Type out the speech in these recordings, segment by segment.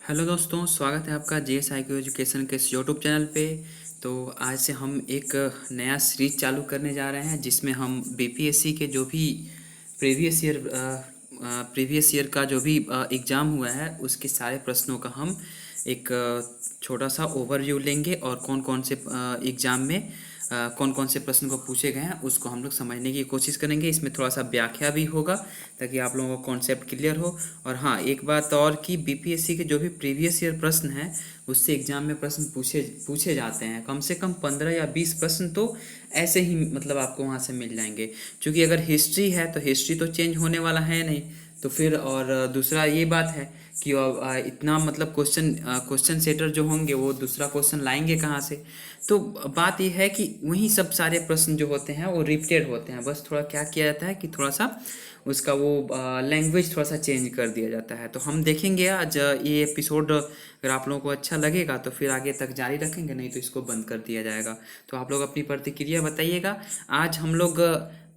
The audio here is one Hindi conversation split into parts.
हेलो दोस्तों, स्वागत है आपका JSIQ एजुकेशन के इस यूट्यूब चैनल पे। तो आज से हम एक नया सीरीज चालू करने जा रहे हैं जिसमें हम बीपीएससी के जो भी प्रीवियस ईयर प्रीवियस ईयर का जो भी एग्ज़ाम हुआ है उसके सारे प्रश्नों का हम एक छोटा सा ओवरव्यू लेंगे और कौन कौन से एग्ज़ाम में कौन कौन से प्रश्न को पूछे गए हैं उसको हम लोग समझने की कोशिश करेंगे। इसमें थोड़ा सा व्याख्या भी होगा ताकि आप लोगों को कॉन्सेप्ट क्लियर हो। और हाँ, एक बात और कि बीपीएससी के जो भी प्रीवियस ईयर प्रश्न हैं उससे एग्जाम में प्रश्न पूछे पूछे जाते हैं। कम से कम 15 या 20 प्रश्न तो ऐसे ही मतलब आपको वहाँ से मिल जाएंगे। क्योंकि अगर हिस्ट्री है तो हिस्ट्री तो चेंज होने वाला है नहीं। तो फिर और दूसरा ये बात है कि इतना मतलब क्वेश्चन सेटर जो होंगे वो दूसरा क्वेश्चन लाएंगे कहाँ से। तो बात ये है कि वही सब सारे प्रश्न जो होते हैं वो रिपीटेड होते हैं, बस थोड़ा क्या किया जाता है कि थोड़ा सा उसका वो लैंग्वेज थोड़ा सा चेंज कर दिया जाता है। तो हम देखेंगे आज ये एपिसोड, अगर आप लोगों को अच्छा लगेगा तो फिर आगे तक जारी रखेंगे, नहीं तो इसको बंद कर दिया जाएगा। तो आप लोग अपनी प्रतिक्रिया बताइएगा। आज हम लोग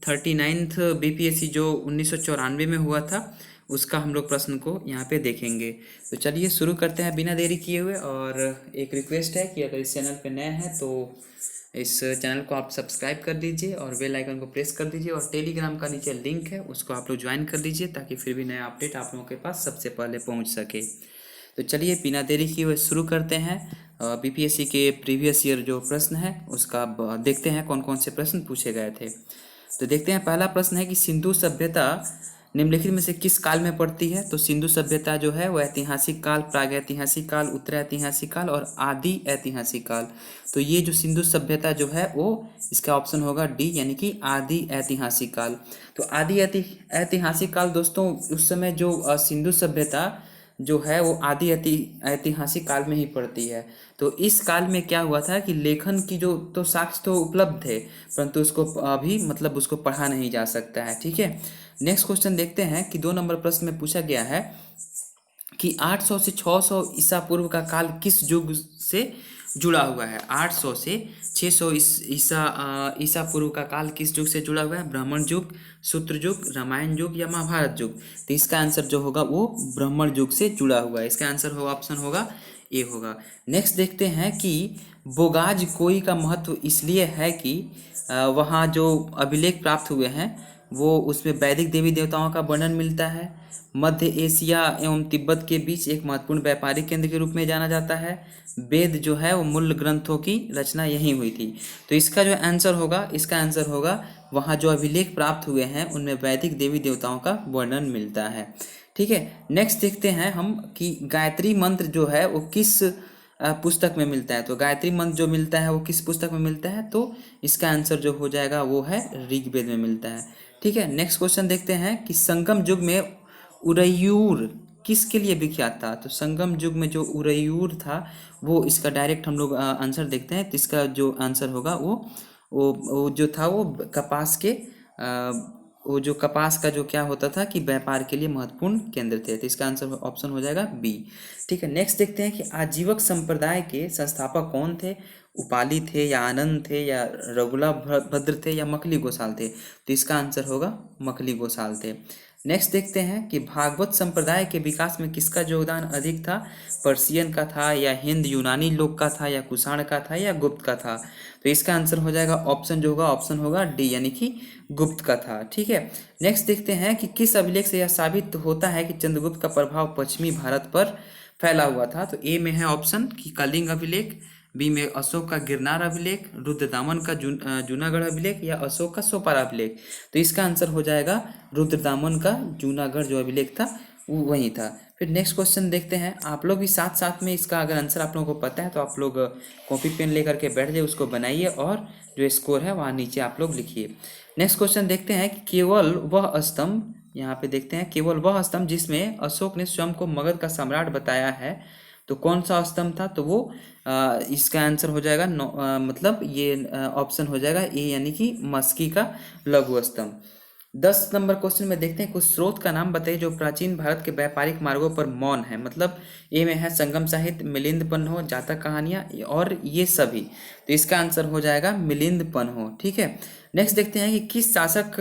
39th बीपीएससी जो 1994 में हुआ था उसका हम लोग प्रश्न को यहाँ पे देखेंगे। तो चलिए शुरू करते हैं बिना देरी किए हुए। और एक रिक्वेस्ट है कि अगर इस चैनल पे नए हैं तो इस चैनल को आप सब्सक्राइब कर दीजिए और बेल आइकन को प्रेस कर दीजिए, और टेलीग्राम का नीचे लिंक है उसको आप लोग ज्वाइन कर लीजिए ताकि फिर भी नया अपडेट आप लोगों के पास सबसे पहले पहुंच सके। तो चलिए बिना देरी किए हुए शुरू करते हैं। बीपीएससी के प्रीवियस ईयर जो प्रश्न है उसका देखते हैं कौन कौन से प्रश्न पूछे गए थे। तो देखते हैं, पहला प्रश्न है कि सिंधु सभ्यता निम्नलिखित में से किस काल में पड़ती है। तो सिंधु सभ्यता जो है वो ऐतिहासिक काल, प्रागैतिहासिक काल, उत्तरैतिहासिक काल और आदि ऐतिहासिक काल। तो ये जो सिंधु सभ्यता जो है वो इसका ऑप्शन होगा डी, यानी कि आदि ऐतिहासिक काल। तो आदि ऐतिहासिक काल दोस्तों, उस समय जो सिंधु सभ्यता जो है वो आदि ऐतिहासिक काल में ही पड़ती है। तो इस काल में क्या हुआ था कि लेखन की जो तो साक्ष्य तो उपलब्ध थे परंतु उसको अभी मतलब उसको पढ़ा नहीं जा सकता है। ठीक है, नेक्स्ट क्वेश्चन देखते हैं कि 2 नंबर प्रश्न में पूछा गया है कि 800 से 600 ईसा पूर्व का काल किस युग से जुड़ा हुआ है। 800 से 600 ईसा पूर्व का काल किस युग से जुड़ा हुआ है। ब्राह्मण युग, सूत्र युग, रामायण युग या महाभारत युग। तो इसका आंसर जो होगा वो ब्राह्मण युग से जुड़ा हुआ है। इसका आंसर होगा ऑप्शन होगा ए होगा। नेक्स्ट देखते हैं कि बोगाज कोई का महत्व इसलिए है कि वहाँ जो अभिलेख प्राप्त हुए हैं वो उसमें वैदिक देवी देवताओं का वर्णन मिलता है। मध्य एशिया एवं तिब्बत के बीच एक महत्वपूर्ण व्यापारिक केंद्र के रूप में जाना जाता है। वेद जो है वो मूल ग्रंथों की रचना यहीं हुई थी। तो इसका जो आंसर होगा, इसका आंसर होगा वहाँ जो अभिलेख प्राप्त हुए हैं उनमें वैदिक देवी देवताओं का वर्णन मिलता है। ठीक है, नेक्स्ट देखते हैं हम कि गायत्री मंत्र जो है वो किस पुस्तक में मिलता है। तो गायत्री मंत्र जो मिलता है वो किस पुस्तक में मिलता है। तो इसका आंसर जो हो जाएगा वो है ऋग्वेद में मिलता है। ठीक है, नेक्स्ट क्वेश्चन देखते हैं कि संगम युग में उरयूर किसके लिए विख्यात था। तो संगम युग में जो उरयूर था वो, इसका डायरेक्ट हम लोग आंसर देखते हैं। तो इसका जो आंसर होगा वो जो था वो कपास के वो जो कपास का जो क्या होता था कि व्यापार के लिए महत्वपूर्ण केंद्र थे। तो इसका आंसर ऑप्शन हो जाएगा बी। ठीक है, नेक्स्ट देखते हैं कि आजीवक संप्रदाय के संस्थापक कौन थे। उपाली थे या आनंद थे या रघुला भद्र थे या मखली गोसाल थे। तो इसका आंसर होगा मखली गोसाल थे। नेक्स्ट देखते हैं कि भागवत संप्रदाय के विकास में किसका योगदान अधिक था। पर्शियन का था या हिंद यूनानी लोग का था या कुषाण का था या गुप्त का था। तो इसका आंसर हो जाएगा ऑप्शन जो होगा ऑप्शन होगा डी, यानी कि गुप्त का था। ठीक है, नेक्स्ट देखते हैं कि किस अभिलेख से यह साबित होता है कि चंद्रगुप्त का प्रभाव पश्चिमी भारत पर फैला हुआ था। तो ए में है ऑप्शन कि कलिंग अभिलेख, बी में अशोक का गिरनार अभिलेख, रुद्रदामन का जूनागढ़ अभिलेख या अशोक का सोपारा अभिलेख। तो इसका आंसर हो जाएगा रुद्रदामन का जूनागढ़ जो अभिलेख था वो वही था। फिर नेक्स्ट क्वेश्चन देखते हैं। आप लोग भी साथ साथ में इसका अगर आंसर आप लोगों को पता है तो आप लोग कॉपी पेन लेकर के बैठ जाइए, उसको बनाइए और जो स्कोर है वहाँ नीचे आप लोग लिखिए। नेक्स्ट क्वेश्चन देखते हैं कि केवल वह स्तंभ, यहाँ पे देखते हैं केवल वह स्तंभ जिसमें अशोक ने स्वयं को मगध का सम्राट बताया है, तो कौन सा स्तंभ था। तो वो इसका आंसर हो जाएगा मतलब ये ऑप्शन हो जाएगा ए, यानी कि मस्की का लघु स्तंभ। 10 नंबर क्वेश्चन में देखते हैं कुछ स्रोत का नाम बताइए जो प्राचीन भारत के व्यापारिक मार्गों पर मौन है। मतलब ए में है संगम साहित्य, मिलिंद पन्हो, जातक कहानियां और ये सभी। तो इसका आंसर हो जाएगा मिलिंद पन्हो। ठीक है, नेक्स्ट देखते हैं कि किस शासक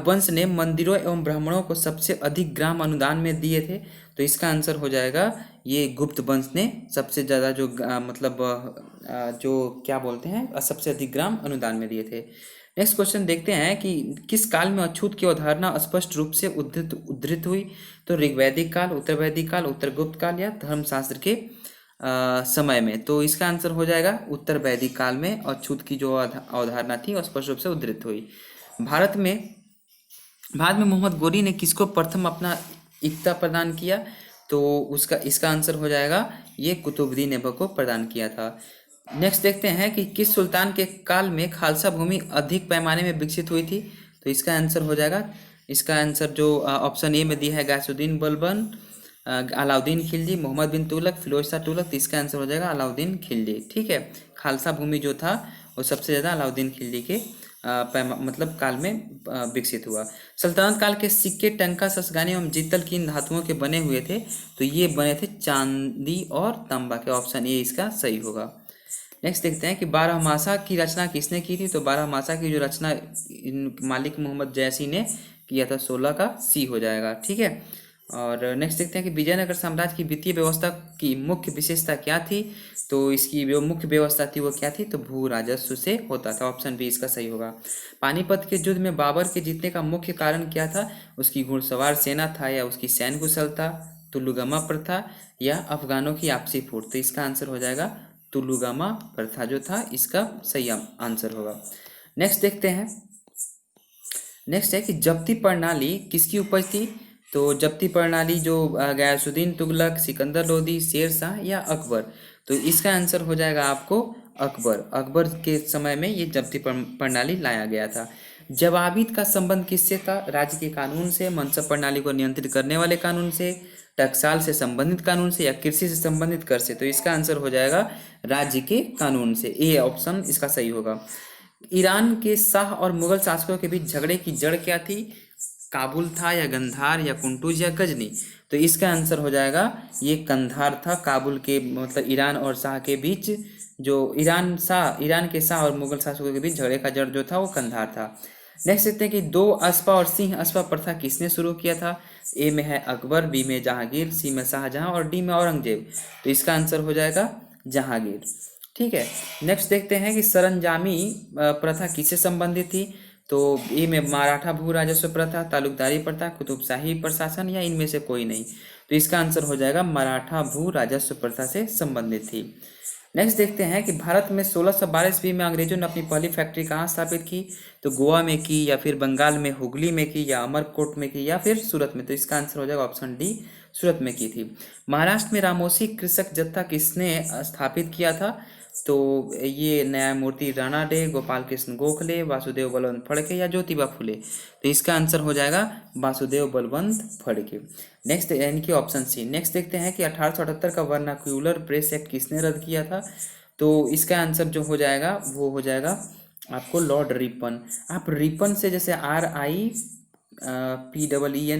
वंश ने मंदिरों एवं ब्राह्मणों को सबसे अधिक ग्राम अनुदान में दिए थे। तो इसका आंसर हो जाएगा ये गुप्त वंश ने सबसे ज़्यादा जो जो क्या बोलते हैं सबसे अधिक ग्राम अनुदान में दिए थे। नेक्स्ट क्वेश्चन देखते हैं कि किस काल में अछूत की अवधारणा स्पष्ट रूप से उद्धृत हुई। तो ऋग्वैदिक काल, उत्तर वैदिक काल, उत्तर गुप्त काल या धर्मशास्त्र के समय में। तो इसका आंसर हो जाएगा उत्तर वैदिक काल में अछूत की जो अवधारणा थी वो स्पष्ट रूप से उद्धृत हुई। भारत में मोहम्मद गोरी ने किसको प्रथम अपना इक्ता प्रदान किया। तो इसका आंसर हो जाएगा ये कुतुबुद्दीन ऐबक को प्रदान किया था। नेक्स्ट देखते हैं कि किस सुल्तान के काल में खालसा भूमि अधिक पैमाने में विकसित हुई थी। तो इसका आंसर हो जाएगा, इसका आंसर जो ऑप्शन ए में दिया है गयासुद्दीन बलबन, अलाउद्दीन खिलजी, मोहम्मद बिन तुगलक, फिरोज शाह तुगलक। तो इसका आंसर हो जाएगा अलाउद्दीन खिलजी। ठीक है, खालसा भूमि जो था वो सबसे ज़्यादा अलाउद्दीन खिलजी के मतलब काल में विकसित हुआ। सल्तनत काल के सिक्के टंका, ससगाने एवं जीतल किन धातुओं के बने हुए थे। तो ये बने थे चांदी और तांबा के। ऑप्शन ए इसका सही होगा। नेक्स्ट देखते हैं कि बारहमासा की रचना किसने की थी। तो बारहमासा की जो रचना मालिक मोहम्मद जैसी ने किया था। 16 का सी हो जाएगा। ठीक है, और नेक्स्ट देखते हैं कि विजयनगर साम्राज्य की वित्तीय व्यवस्था की मुख्य विशेषता क्या थी। तो इसकी जो मुख्य व्यवस्था थी वो क्या थी। तो भू राजस्व से होता था। ऑप्शन बी इसका सही होगा। पानीपत के युद्ध में बाबर के जीतने का मुख्य कारण क्या था। उसकी घुड़सवार सेना था या उसकी सैन्य कुशलता, तुलुगमा प्रथा या अफगानों की आपसी फूट। तो इसका आंसर हो जाएगा तुलुगमा प्रथा जो था इसका सही आंसर होगा। नेक्स्ट देखते हैं, नेक्स्ट है कि जब्ती प्रणाली किसकी उपज थी। तो जब्ती प्रणाली जो गयासुद्दीन तुगलक, सिकंदर लोदी, शेर शाह या अकबर। तो इसका आंसर हो जाएगा आपको अकबर के समय में ये जब्ती प्रणाली लाया गया था। जवाबीद का संबंध किससे था। राज्य के कानून से, मनसब प्रणाली को नियंत्रित करने वाले कानून से, टकसाल से संबंधित कानून से या कृषि से संबंधित कर से। तो इसका आंसर हो जाएगा राज्य के कानून से। ए ऑप्शन इसका सही होगा। ईरान के शाह और मुगल शासकों के बीच झगड़े की जड़ क्या थी। काबुल था या गंधार या कुंटूज या गजनी। तो इसका आंसर हो जाएगा ये कंधार था। काबुल के मतलब ईरान और शाह के बीच जो ईरान के शाह और मुगल शासकों के बीच झगड़े का जड़ जो था वो कंधार था। नेक्स्ट देखते हैं कि 2 अस्पा और सिंह अस्पा प्रथा किसने शुरू किया था। ए में है अकबर, बी में जहांगीर, सी में शाहजहां और डी में औरंगजेब। तो इसका आंसर हो जाएगा जहांगीर। ठीक है, नेक्स्ट देखते हैं कि सरंजामी प्रथा किससे संबंधित थी। तो ए में मराठा भू राजस्व प्रथा, तालुकदारी प्रथा, कुतुबशाही प्रशासन या इनमें से कोई नहीं। तो इसका आंसर हो जाएगा मराठा भू राजस्व प्रथा से संबंधित थी। नेक्स्ट देखते हैं कि भारत में 1612 ईस्वी में अंग्रेजों ने अपनी पहली फैक्ट्री कहाँ स्थापित की। तो गोवा में की या फिर बंगाल में हुगली में की या अमरकोट में की या फिर सूरत में। तो इसका आंसर हो जाएगा ऑप्शन डी, सूरत में की थी। महाराष्ट्र में रामोसी कृषक जत्था किसने स्थापित किया था। तो ये न्यायमूर्ति राणा डे, गोपाल कृष्ण गोखले, वासुदेव बलवंत फड़के या ज्योतिबा फुले। तो इसका आंसर हो जाएगा वासुदेव बलवंत फड़के। नेक्स्ट यानी कि ऑप्शन सी। नेक्स्ट देखते हैं कि 1878 का वर्नाक्यूलर प्रेस एक्ट किसने रद्द किया था। तो इसका आंसर जो हो जाएगा वो हो जाएगा आपको लॉर्ड रिपन। आप रिपन से जैसे RIPEEN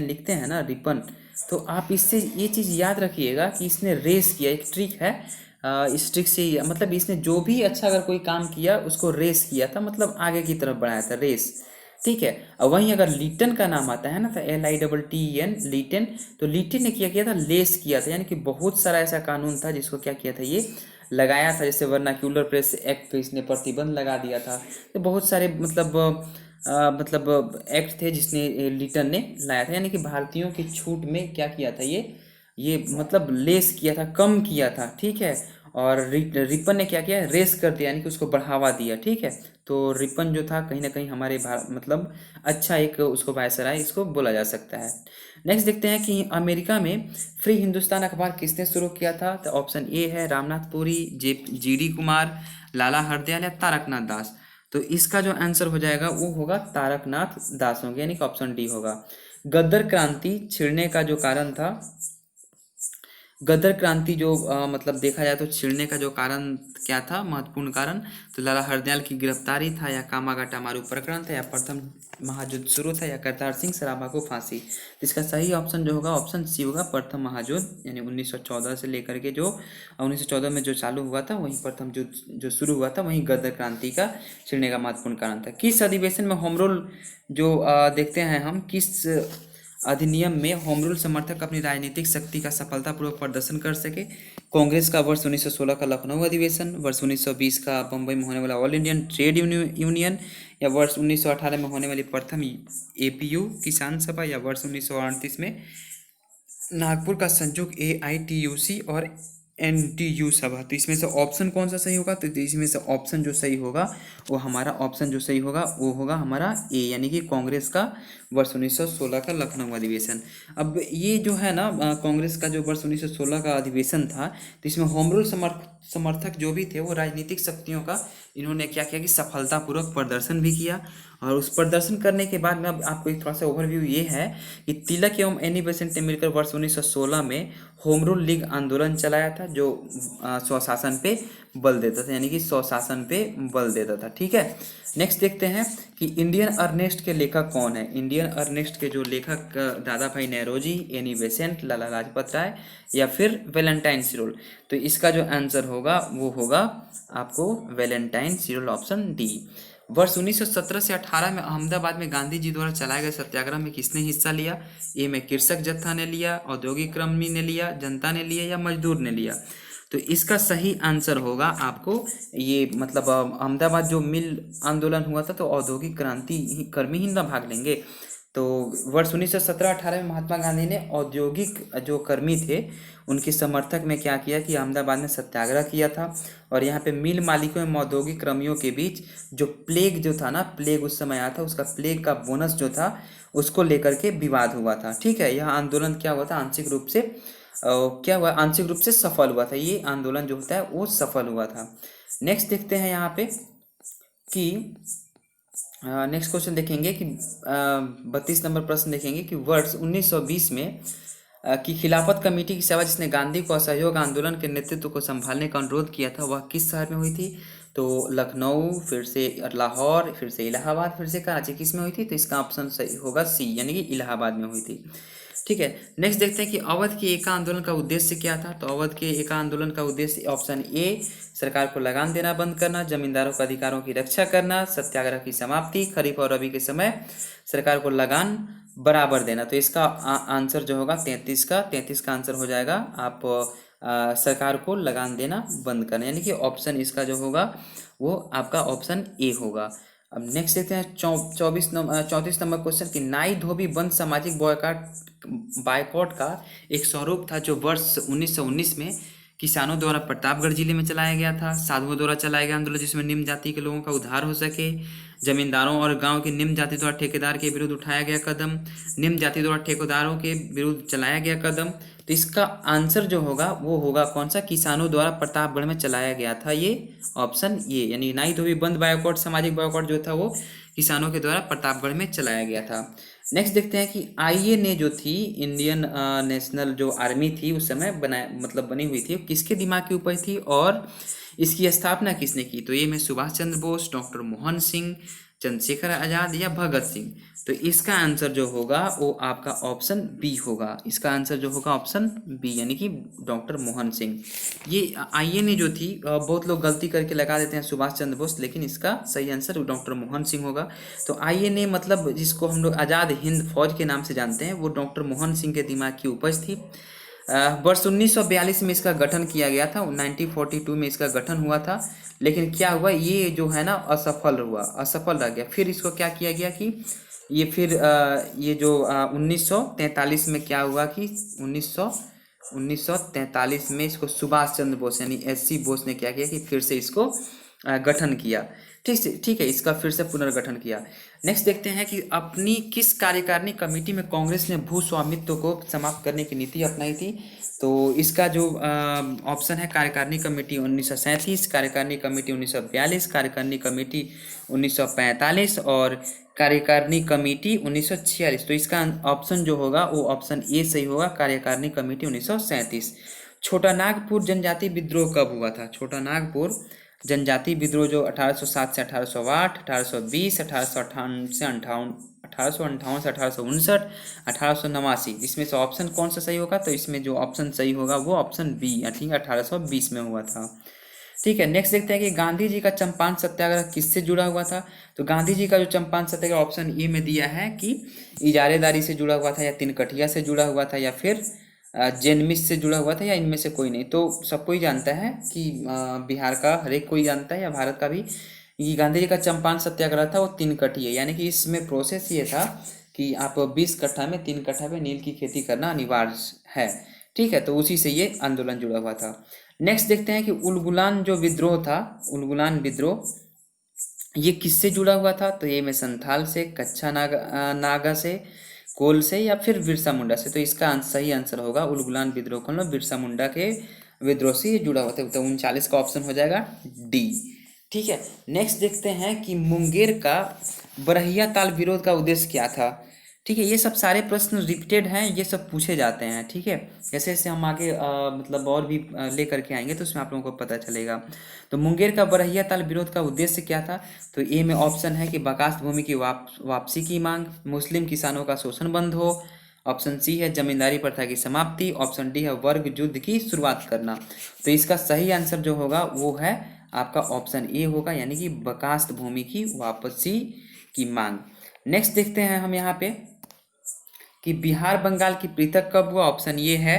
लिखते हैं ना, रिपन। तो आप इससे ये चीज़ याद रखिएगा कि इसने रेस किया। एक ट्रिक है, इस ट्रिक से मतलब इसने जो भी अच्छा अगर कोई काम किया उसको रेस किया था, मतलब आगे की तरफ बढ़ाया था, रेस। ठीक है, और वहीं अगर लीटन का नाम आता है ना, तो LITTEN लीटन। तो लीटन ने क्या किया था, लेस किया था। यानी कि बहुत सारा ऐसा कानून था जिसको क्या किया था, ये लगाया था। जैसे वर्नाक्यूलर प्रेस एक्ट पे इसने प्रतिबंध लगा दिया था। तो बहुत सारे मतलब एक्ट थे जिसने लीटन ने लाया था। यानी कि भारतीयों की छूट में क्या किया था, ये मतलब लेस किया था, कम किया था। ठीक है, और रिपन ने क्या किया, रेस कर दिया, यानी कि उसको बढ़ावा दिया। ठीक है, तो रिपन जो था कहीं ना कहीं हमारे मतलब अच्छा एक उसको वायसराय इसको बोला जा सकता है। नेक्स्ट देखते हैं कि अमेरिका में फ्री हिंदुस्तान अखबार किसने शुरू किया था। तो ऑप्शन ए है रामनाथ पुरी, GD कुमार, लाला हरदयाल या तारकनाथ दास। तो इसका जो आंसर हो जाएगा वो होगा तारकनाथ दास होंगे, यानी कि ऑप्शन डी होगा। गदर क्रांति छिड़ने का जो कारण था, गदर क्रांति जो मतलब देखा जाए तो छिड़ने का जो कारण क्या था, महत्वपूर्ण कारण। तो लाला हरदयाल की गिरफ्तारी था या कामागाटा मारू प्रकरण था या प्रथम महायुद्ध शुरू था या करतार सिंह सराभा को फांसी। तो इसका सही ऑप्शन जो होगा ऑप्शन सी होगा, प्रथम महायुद्ध। यानी 1914 से लेकर के जो 1914 में जो चालू हुआ था वहीं प्रथम युद्ध जो शुरू हुआ था वहीं गदर क्रांति का छिड़ने का महत्वपूर्ण कारण था। किस अधिवेशन में होम रूल जो देखते हैं हम, किस अधिनियम में होम रूल समर्थक अपनी राजनीतिक शक्ति का सफलतापूर्वक प्रदर्शन कर सके। कांग्रेस का वर्ष 1916 का लखनऊ अधिवेशन, वर्ष 1920 का बम्बई में होने वाला ऑल इंडियन ट्रेड यूनियन, या वर्ष 1918 में होने वाली प्रथम एपीयू किसान सभा, या वर्ष 1938 में नागपुर का संयुक्त एआईटीयूसी और एनटीयू सभा। तो इसमें से ऑप्शन कौन सा सही होगा? तो इसमें से ऑप्शन जो सही होगा वो हमारा ऑप्शन जो सही होगा वो होगा हमारा ए, यानी कि कांग्रेस का वर्ष 1916 का लखनऊ अधिवेशन। अब ये जो है ना कांग्रेस का जो वर्ष 1916 का अधिवेशन था, तो इसमें होम रूल समर्थक जो भी थे वो राजनीतिक शक्तियों का इन्होंने क्या किया कि सफलतापूर्वक प्रदर्शन भी किया। और उस प्रदर्शन करने के बाद में अब आपको एक थोड़ा सा ओवरव्यू ये है कि तिलक एवं एनी बेसेंट ने मिलकर वर्ष 1916 में होम रूल लीग आंदोलन चलाया था, जो स्वशासन पे बल देता था, यानी कि स्वशासन पे बल देता था। ठीक है, नेक्स्ट देखते हैं कि इंडियन अर्नेस्ट के लेखक कौन है। इंडियन अर्नेस्ट के जो लेखक दादा भाई नौरोजी, एनी बेसेंट, लाला लाजपत राय, या फिर वैलेंटाइन सिरोल। तो इसका जो आंसर होगा वो होगा आपको वैलेंटाइन सिरोल, ऑप्शन डी। वर्ष 1917 से 18 में अहमदाबाद में गांधी जी द्वारा चलाए गए सत्याग्रह में किसने हिस्सा लिया? ए में कृषक जत्था ने लिया, औद्योगिक कर्मी ने लिया, जनता ने लिया, या मजदूर ने लिया। तो इसका सही आंसर होगा आपको ये, मतलब अहमदाबाद जो मिल आंदोलन हुआ था तो औद्योगिक क्रांति कर्मी ही ना भाग लेंगे। तो वर्ष 1917-18 में महात्मा गांधी ने औद्योगिक जो कर्मी थे उनके समर्थक में क्या किया कि अहमदाबाद में सत्याग्रह किया था। और यहाँ पे मिल मालिकों एवं औद्योगिक कर्मियों के बीच जो प्लेग जो था ना, प्लेग उस समय आया था, उसका प्लेग का बोनस जो था उसको लेकर के विवाद हुआ था। ठीक है, यह आंदोलन क्या हुआ था? आंशिक रूप से सफल हुआ था। ये आंदोलन जो होता है वो सफल हुआ था। नेक्स्ट देखते हैं यहाँ पे कि नेक्स्ट क्वेश्चन देखेंगे कि 32 नंबर प्रश्न देखेंगे कि वर्ष 1920 में की खिलाफत कमेटी की सेवा जिसने गांधी को असहयोग आंदोलन के नेतृत्व को संभालने का अनुरोध किया था वह किस शहर में हुई थी? तो लखनऊ, फिर से लाहौर, फिर से इलाहाबाद, फिर से कराची, किस में हुई थी? तो इसका ऑप्शन सही होगा सी, यानी कि इलाहाबाद में हुई थी। ठीक है, नेक्स्ट देखते हैं कि अवध के एका आंदोलन का उद्देश्य क्या था। तो अवध के एका आंदोलन का उद्देश्य ऑप्शन ए सरकार को लगान देना बंद करना, जमींदारों के अधिकारों की रक्षा करना, सत्याग्रह की समाप्ति, खरीफ और रबी के समय सरकार को लगान बराबर देना। तो इसका आंसर जो होगा 33 का आंसर हो जाएगा आप सरकार को लगान देना बंद करना, यानी कि ऑप्शन इसका जो होगा वो आपका ऑप्शन ए होगा। अब नेक्स्ट देखते हैं 34 नंबर क्वेश्चन कि नाई धोबी बंद सामाजिक बायकॉट का एक स्वरूप था जो वर्ष 1919 में किसानों द्वारा प्रतापगढ़ जिले में चलाया गया था। साधुओं द्वारा चलाया गया आंदोलन जिसमें निम्न जाति के लोगों का उद्धार हो सके, जमींदारों और गांव के निम्न जाति द्वारा ठेकेदार के विरुद्ध उठाया गया कदम, निम्न जाति द्वारा ठेकेदारों के विरुद्ध चलाया गया कदम। तो इसका आंसर जो होगा वो होगा कौन सा? किसानों द्वारा प्रतापगढ़ में चलाया गया था, ये ऑप्शन ये, यानी नाई धोबी बंद बायकॉट सामाजिक बायकॉट जो था वो किसानों के द्वारा प्रतापगढ़ में चलाया गया था। नेक्स्ट देखते हैं कि आईए ने जो थी इंडियन नेशनल जो आर्मी थी उस समय बनी हुई थी, किसके दिमाग की उपज थी और इसकी स्थापना किसने की? तो ये में सुभाष चंद्र बोस, डॉक्टर मोहन सिंह, चंद्रशेखर आजाद, या भगत सिंह। तो इसका आंसर जो होगा वो आपका ऑप्शन बी होगा। इसका आंसर जो होगा ऑप्शन बी, यानी कि डॉक्टर मोहन सिंह। ये आईए ने जो थी बहुत लोग गलती करके लगा देते हैं सुभाष चंद्र बोस, लेकिन इसका सही आंसर डॉक्टर मोहन सिंह होगा। तो आईए ने मतलब जिसको हम लोग आज़ाद हिंद फौज के नाम से जानते हैं वो डॉक्टर मोहन सिंह के दिमाग की उपज थी। वर्ष 1942 में इसका गठन किया गया था, 1942 में इसका गठन हुआ था, लेकिन क्या हुआ ये जो है ना असफल रह गया। फिर इसको क्या किया गया कि ये फिर ये जो 1943 में क्या हुआ कि 1943 में इसको सुभाष चंद्र बोस यानी एससी बोस ने क्या किया कि फिर से इसको गठन किया। ठीक है, इसका फिर से पुनर्गठन किया। नेक्स्ट देखते हैं कि अपनी किस कार्यकारिणी कमेटी में कांग्रेस ने भू स्वामित्व को समाप्त करने की नीति अपनाई थी। तो इसका जो ऑप्शन है कार्यकारिणी कमेटी 1937, कार्यकारिणी कमेटी 1942, कार्यकारिणी कमेटी 1945 और कार्यकारिणी कमेटी 1946। तो इसका ऑप्शन जो होगा वो ऑप्शन ए सही होगा, कार्यकारिणी कमेटी 1937। छोटा नागपुर जनजाति विद्रोह कब हुआ था? छोटा नागपुर जनजाति विद्रोह जो 1807 से 1808, 1820, 1858 से 1859, 1889, इसमें से ऑप्शन कौन सा सही होगा? तो इसमें जो ऑप्शन सही होगा वो ऑप्शन बी, ठीक है, 1820 में हुआ था। ठीक है, नेक्स्ट देखते हैं कि गांधी जी का चंपारण सत्याग्रह किससे जुड़ा हुआ था। तो गांधी जी का जो चंपारण सत्याग्रह ऑप्शन ए में दिया है कि इजारेदारी से जुड़ा हुआ था, या तिनकठिया से जुड़ा हुआ था, या फिर जेनमिस से जुड़ा हुआ था, या इनमें से कोई नहीं। तो सब कोई जानता है कि बिहार का हर एक कोई जानता है, या भारत का भी, कि गांधी जी का चंपारण सत्याग्रह था वो 3 कठिया, यानी कि इसमें प्रोसेस ये था कि आप 20 कट्ठा में 3 कट्ठा में नील की खेती करना अनिवार्य है। ठीक है, तो उसी से ये आंदोलन जुड़ा हुआ था। नेक्स्ट देखते हैं कि उलगुलान जो विद्रोह था, उलगुलान विद्रोह ये किससे जुड़ा हुआ था। तो ये में संथाल से, कच्छा नागा से, कोल से, या फिर बिरसा मुंडा से। तो इसका सही आंसर होगा उलगुलान विद्रोह को बिरसा मुंडा के विद्रोह से ये जुड़ा हुआ था। तो 39 का ऑप्शन हो जाएगा डी। ठीक है, नेक्स्ट देखते हैं कि मुंगेर का बरहिया ताल विरोध का उद्देश्य क्या था। ठीक है, ये सब सारे प्रश्न रिपीटेड हैं, ये सब पूछे जाते हैं। ठीक है, जैसे जैसे हम आगे मतलब और भी लेकर के आएंगे तो उसमें आप लोगों को पता चलेगा। तो मुंगेर का बरहिया ताल विरोध का उद्देश्य क्या था। तो ए में ऑप्शन है कि बकास्त भूमि की वापसी की मांग, मुस्लिम किसानों का शोषण बंद हो, ऑप्शन सी है जमींदारी प्रथा की समाप्ति, ऑप्शन डी है वर्ग युद्ध की शुरुआत करना। तो इसका सही आंसर जो होगा वो है आपका ऑप्शन ए होगा, यानी कि बकास्त भूमि की वापसी की मांग। नेक्स्ट देखते हैं हम यहाँ पे कि बिहार बंगाल की पृथक कब हुआ। ऑप्शन ये है,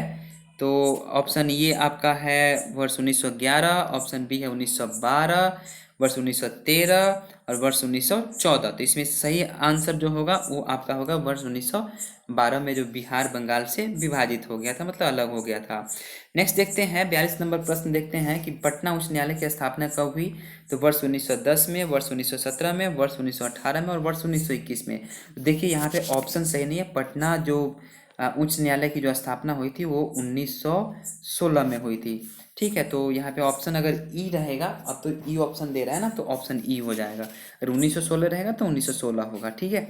तो ऑप्शन ये आपका है वर्ष 1911, ऑप्शन बी है 1912, वर्ष 1913 और वर्ष 1914। तो इसमें सही आंसर जो होगा वो आपका होगा वर्ष 1912 में, जो बिहार बंगाल से विभाजित हो गया था, मतलब अलग हो गया था। नेक्स्ट देखते हैं 42 नंबर प्रश्न देखते हैं कि पटना उच्च न्यायालय की स्थापना कब हुई। तो वर्ष 1910 में, वर्ष 1917 में, वर्ष 1918 में और वर्ष 1921 में। देखिए यहाँ पे ऑप्शन सही नहीं है। पटना जो उच्च न्यायालय की जो स्थापना हुई थी वो 1916 में हुई थी। ठीक है, तो यहाँ पे ऑप्शन अगर ई रहेगा, अब तो ई ऑप्शन दे रहा है ना, तो ऑप्शन ई हो जाएगा। अगर 1916 रहेगा तो 1916 होगा। ठीक है,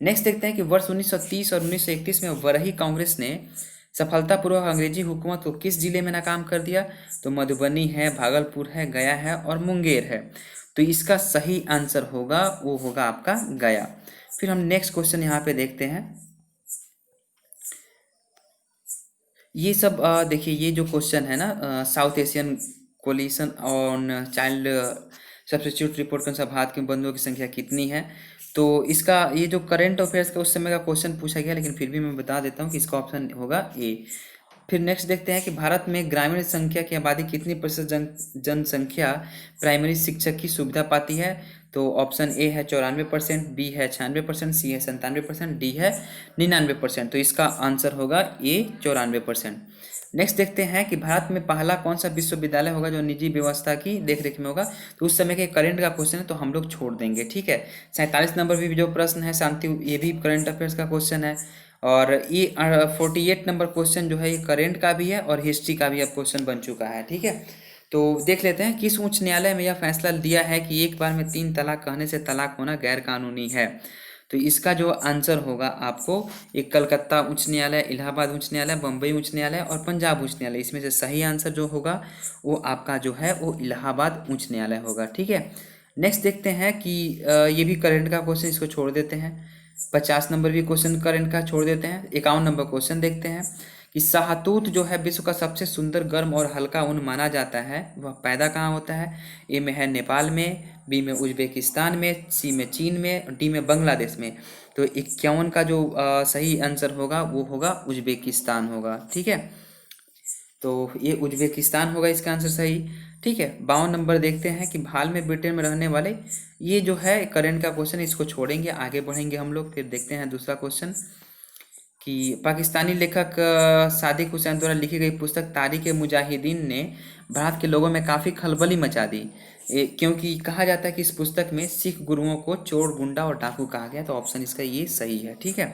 नेक्स्ट देखते हैं कि वर्ष 1930 और 1931 में वरही कांग्रेस ने सफलतापूर्वक अंग्रेजी हुकूमत को किस जिले में नाकाम कर दिया। तो मधुबनी है, भागलपुर है, गया है और मुंगेर है। तो इसका सही आंसर होगा वो होगा आपका गया। फिर हम नेक्स्ट क्वेश्चन यहाँ पे देखते हैं। ये सब देखिए, ये जो क्वेश्चन है ना, South Asian coalition on child substitute report के अनुसार भारत के बंधुओं की संख्या कितनी है। तो इसका ये जो करंट अफेयर्स का उस समय का क्वेश्चन पूछा गया, लेकिन फिर भी मैं बता देता हूँ कि इसका ऑप्शन होगा ए। फिर नेक्स्ट देखते हैं कि भारत में ग्रामीण संख्या की आबादी कितनी प्रतिशत जनसंख्या प्राइमरी शिक्षक की सुविधा पाती है। तो ऑप्शन ए है 94%, बी है 96%, सी है 97%, डी है 99%। तो इसका आंसर होगा ए 94%। नेक्स्ट देखते हैं कि भारत में पहला कौन सा विश्वविद्यालय होगा जो निजी व्यवस्था की देखरेख में होगा। तो उस समय के करंट का क्वेश्चन है, तो हम लोग छोड़ देंगे। ठीक है, 47 नंबर भी जो प्रश्न है शांति, ये भी करंट अफेयर्स का क्वेश्चन है। और ये 48 नंबर क्वेश्चन जो है ये करंट का भी है और हिस्ट्री का भी अब क्वेश्चन बन चुका है। ठीक है, तो देख लेते हैं किस उच्च न्यायालय में यह फैसला दिया है कि एक बार में 3 तलाक कहने से तलाक होना गैर कानूनी है। तो इसका जो आंसर होगा आपको एक कलकत्ता उच्च न्यायालय, इलाहाबाद उच्च न्यायालय, बम्बई उच्च न्यायालय और पंजाब उच्च न्यायालय। इसमें से सही आंसर जो होगा वो आपका जो है वो इलाहाबाद उच्च न्यायालय होगा। ठीक है, नेक्स्ट देखते हैं कि ये भी करंट का क्वेश्चन, इसको छोड़ देते हैं। 50 नंबर भी क्वेश्चन करंट का छोड़ देते हैं। 51 नंबर क्वेश्चन देखते हैं कि शाहतूत जो है विश्व का सबसे सुंदर, गर्म और हल्का ऊन माना जाता है, वह पैदा कहाँ होता है। ए में है नेपाल में, बी में उज्बेकिस्तान में, सी में चीन में, डी में बांग्लादेश में। तो 51 का जो सही आंसर होगा वो होगा उज्बेकिस्तान होगा। ठीक है, तो ये उज्बेकिस्तान होगा इसका आंसर सही। ठीक है, 52 नंबर देखते हैं कि हाल में ब्रिटेन में रहने वाले, ये जो है करंट का क्वेश्चन, इसको छोड़ेंगे, आगे बढ़ेंगे हम लोग। फिर देखते हैं दूसरा क्वेश्चन कि पाकिस्तानी लेखक सादिक हुसैन द्वारा लिखी गई पुस्तक तारीख-ए-मुजाहिदीन ने भारत के लोगों में काफ़ी खलबली मचा दी, क्योंकि कहा जाता है कि इस पुस्तक में सिख गुरुओं को चोर, गुंडा और डाकू कहा गया। तो ऑप्शन इसका ये सही है। ठीक है,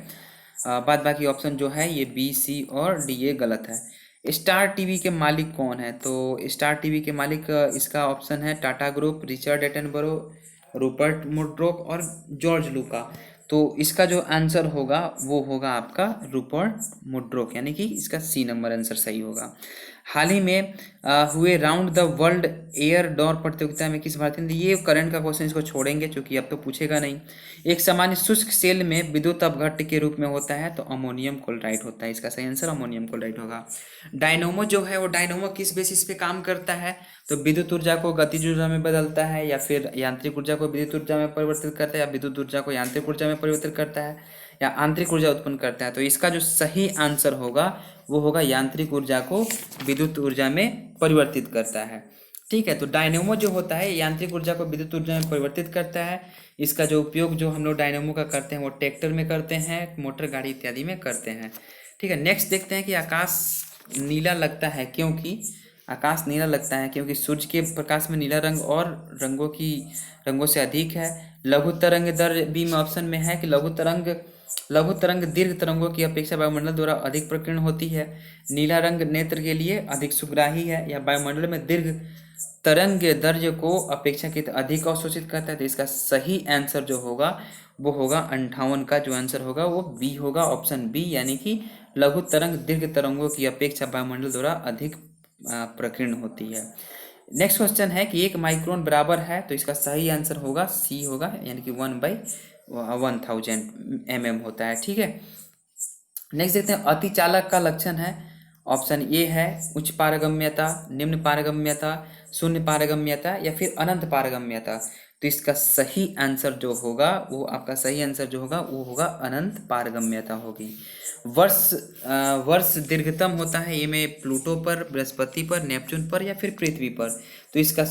बाद बाकी ऑप्शन जो है ये बी, सी और डी ये गलत है। स्टार टीवी के मालिक कौन है। तो स्टार टीवी के मालिक इसका ऑप्शन है Tata group, Richard Attenborough, Rupert Murdoch और जॉर्ज लूका। तो इसका जो आंसर होगा वो होगा आपका रूपर्ट मुर्डॉक, यानी कि इसका सी नंबर आंसर सही होगा। हाल ही में हुए round the world air door प्रतियोगिता में किस भारतीय ने, ये करंट का क्वेश्चन, इसको छोड़ेंगे क्योंकि अब तो पूछेगा नहीं। एक सामान्य शुष्क सेल में विद्युत अपघट्ट के रूप में होता है तो अमोनियम क्लोराइड होता है, इसका सही आंसर अमोनियम क्लोराइड होगा। डायनोमो जो है वो डायनोमो किस बेसिस पे काम करता है, तो विद्युत ऊर्जा को गतिज ऊर्जा में बदलता है, या फिर यांत्रिक ऊर्जा को विद्युत ऊर्जा में परिवर्तित करता है, या विद्युत ऊर्जा को यांत्रिक ऊर्जा में परिवर्तित करता है, या आंतरिक ऊर्जा उत्पन्न करता है। तो इसका जो सही आंसर होगा वो होगा यांत्रिक ऊर्जा को विद्युत ऊर्जा में परिवर्तित करता है। ठीक है, तो डायनेमो जो होता है यांत्रिक ऊर्जा को विद्युत ऊर्जा में परिवर्तित करता है। इसका जो उपयोग जो हम लोग डायनेमो का करते हैं वो ट्रैक्टर में करते हैं, मोटर गाड़ी इत्यादि में करते हैं। ठीक है, नेक्स्ट देखते हैं कि आकाश नीला लगता है क्योंकि, आकाश नीला लगता है क्योंकि सूर्य के प्रकाश में नीला रंग और रंगों से अधिक है। लघु तरंग दर बी में ऑप्शन में है कि लघु तरंग दीर्घ तरंगों की अपेक्षा वायुमंडल द्वारा अधिक प्रकीर्ण होती है। नीला रंग नेत्र के लिए अधिक सुग्राही है, या वायुमंडल में दीर्घ तरंग दैर्ध्य को अपेक्षाकृत अधिक अवशोषित करता है। तो इसका सही आंसर जो होगा वो होगा 58 का जो आंसर होगा वो बी होगा, ऑप्शन बी, यानी कि लघु तरंग दीर्घ तरंगों की अपेक्षा वायुमंडल द्वारा अधिक प्रकीर्ण होती है। नेक्स्ट क्वेश्चन है कि 1 माइक्रोन बराबर है, तो इसका सही आंसर होगा सी होगा, यानी कि 1/1000 mm होता है। ठीक है, नेक्स्ट देखते हैं अतिचालक का लक्षण है। ऑप्शन ए है उच्च पारगम्यता, निम्न पारगम्यता, शून्य पारगम्यता, या फिर अनंत पारगम्यता। तो इसका सही आंसर जो होगा वो आपका सही आंसर जो होगा वो होगा अनंत पारगम्यता होगी। वर्ष दीर्घतम होता है ये में प्लूटो पर, बृहस्पति पर, नेपच्यून पर, या फिर पृथ्वी पर। तो इसका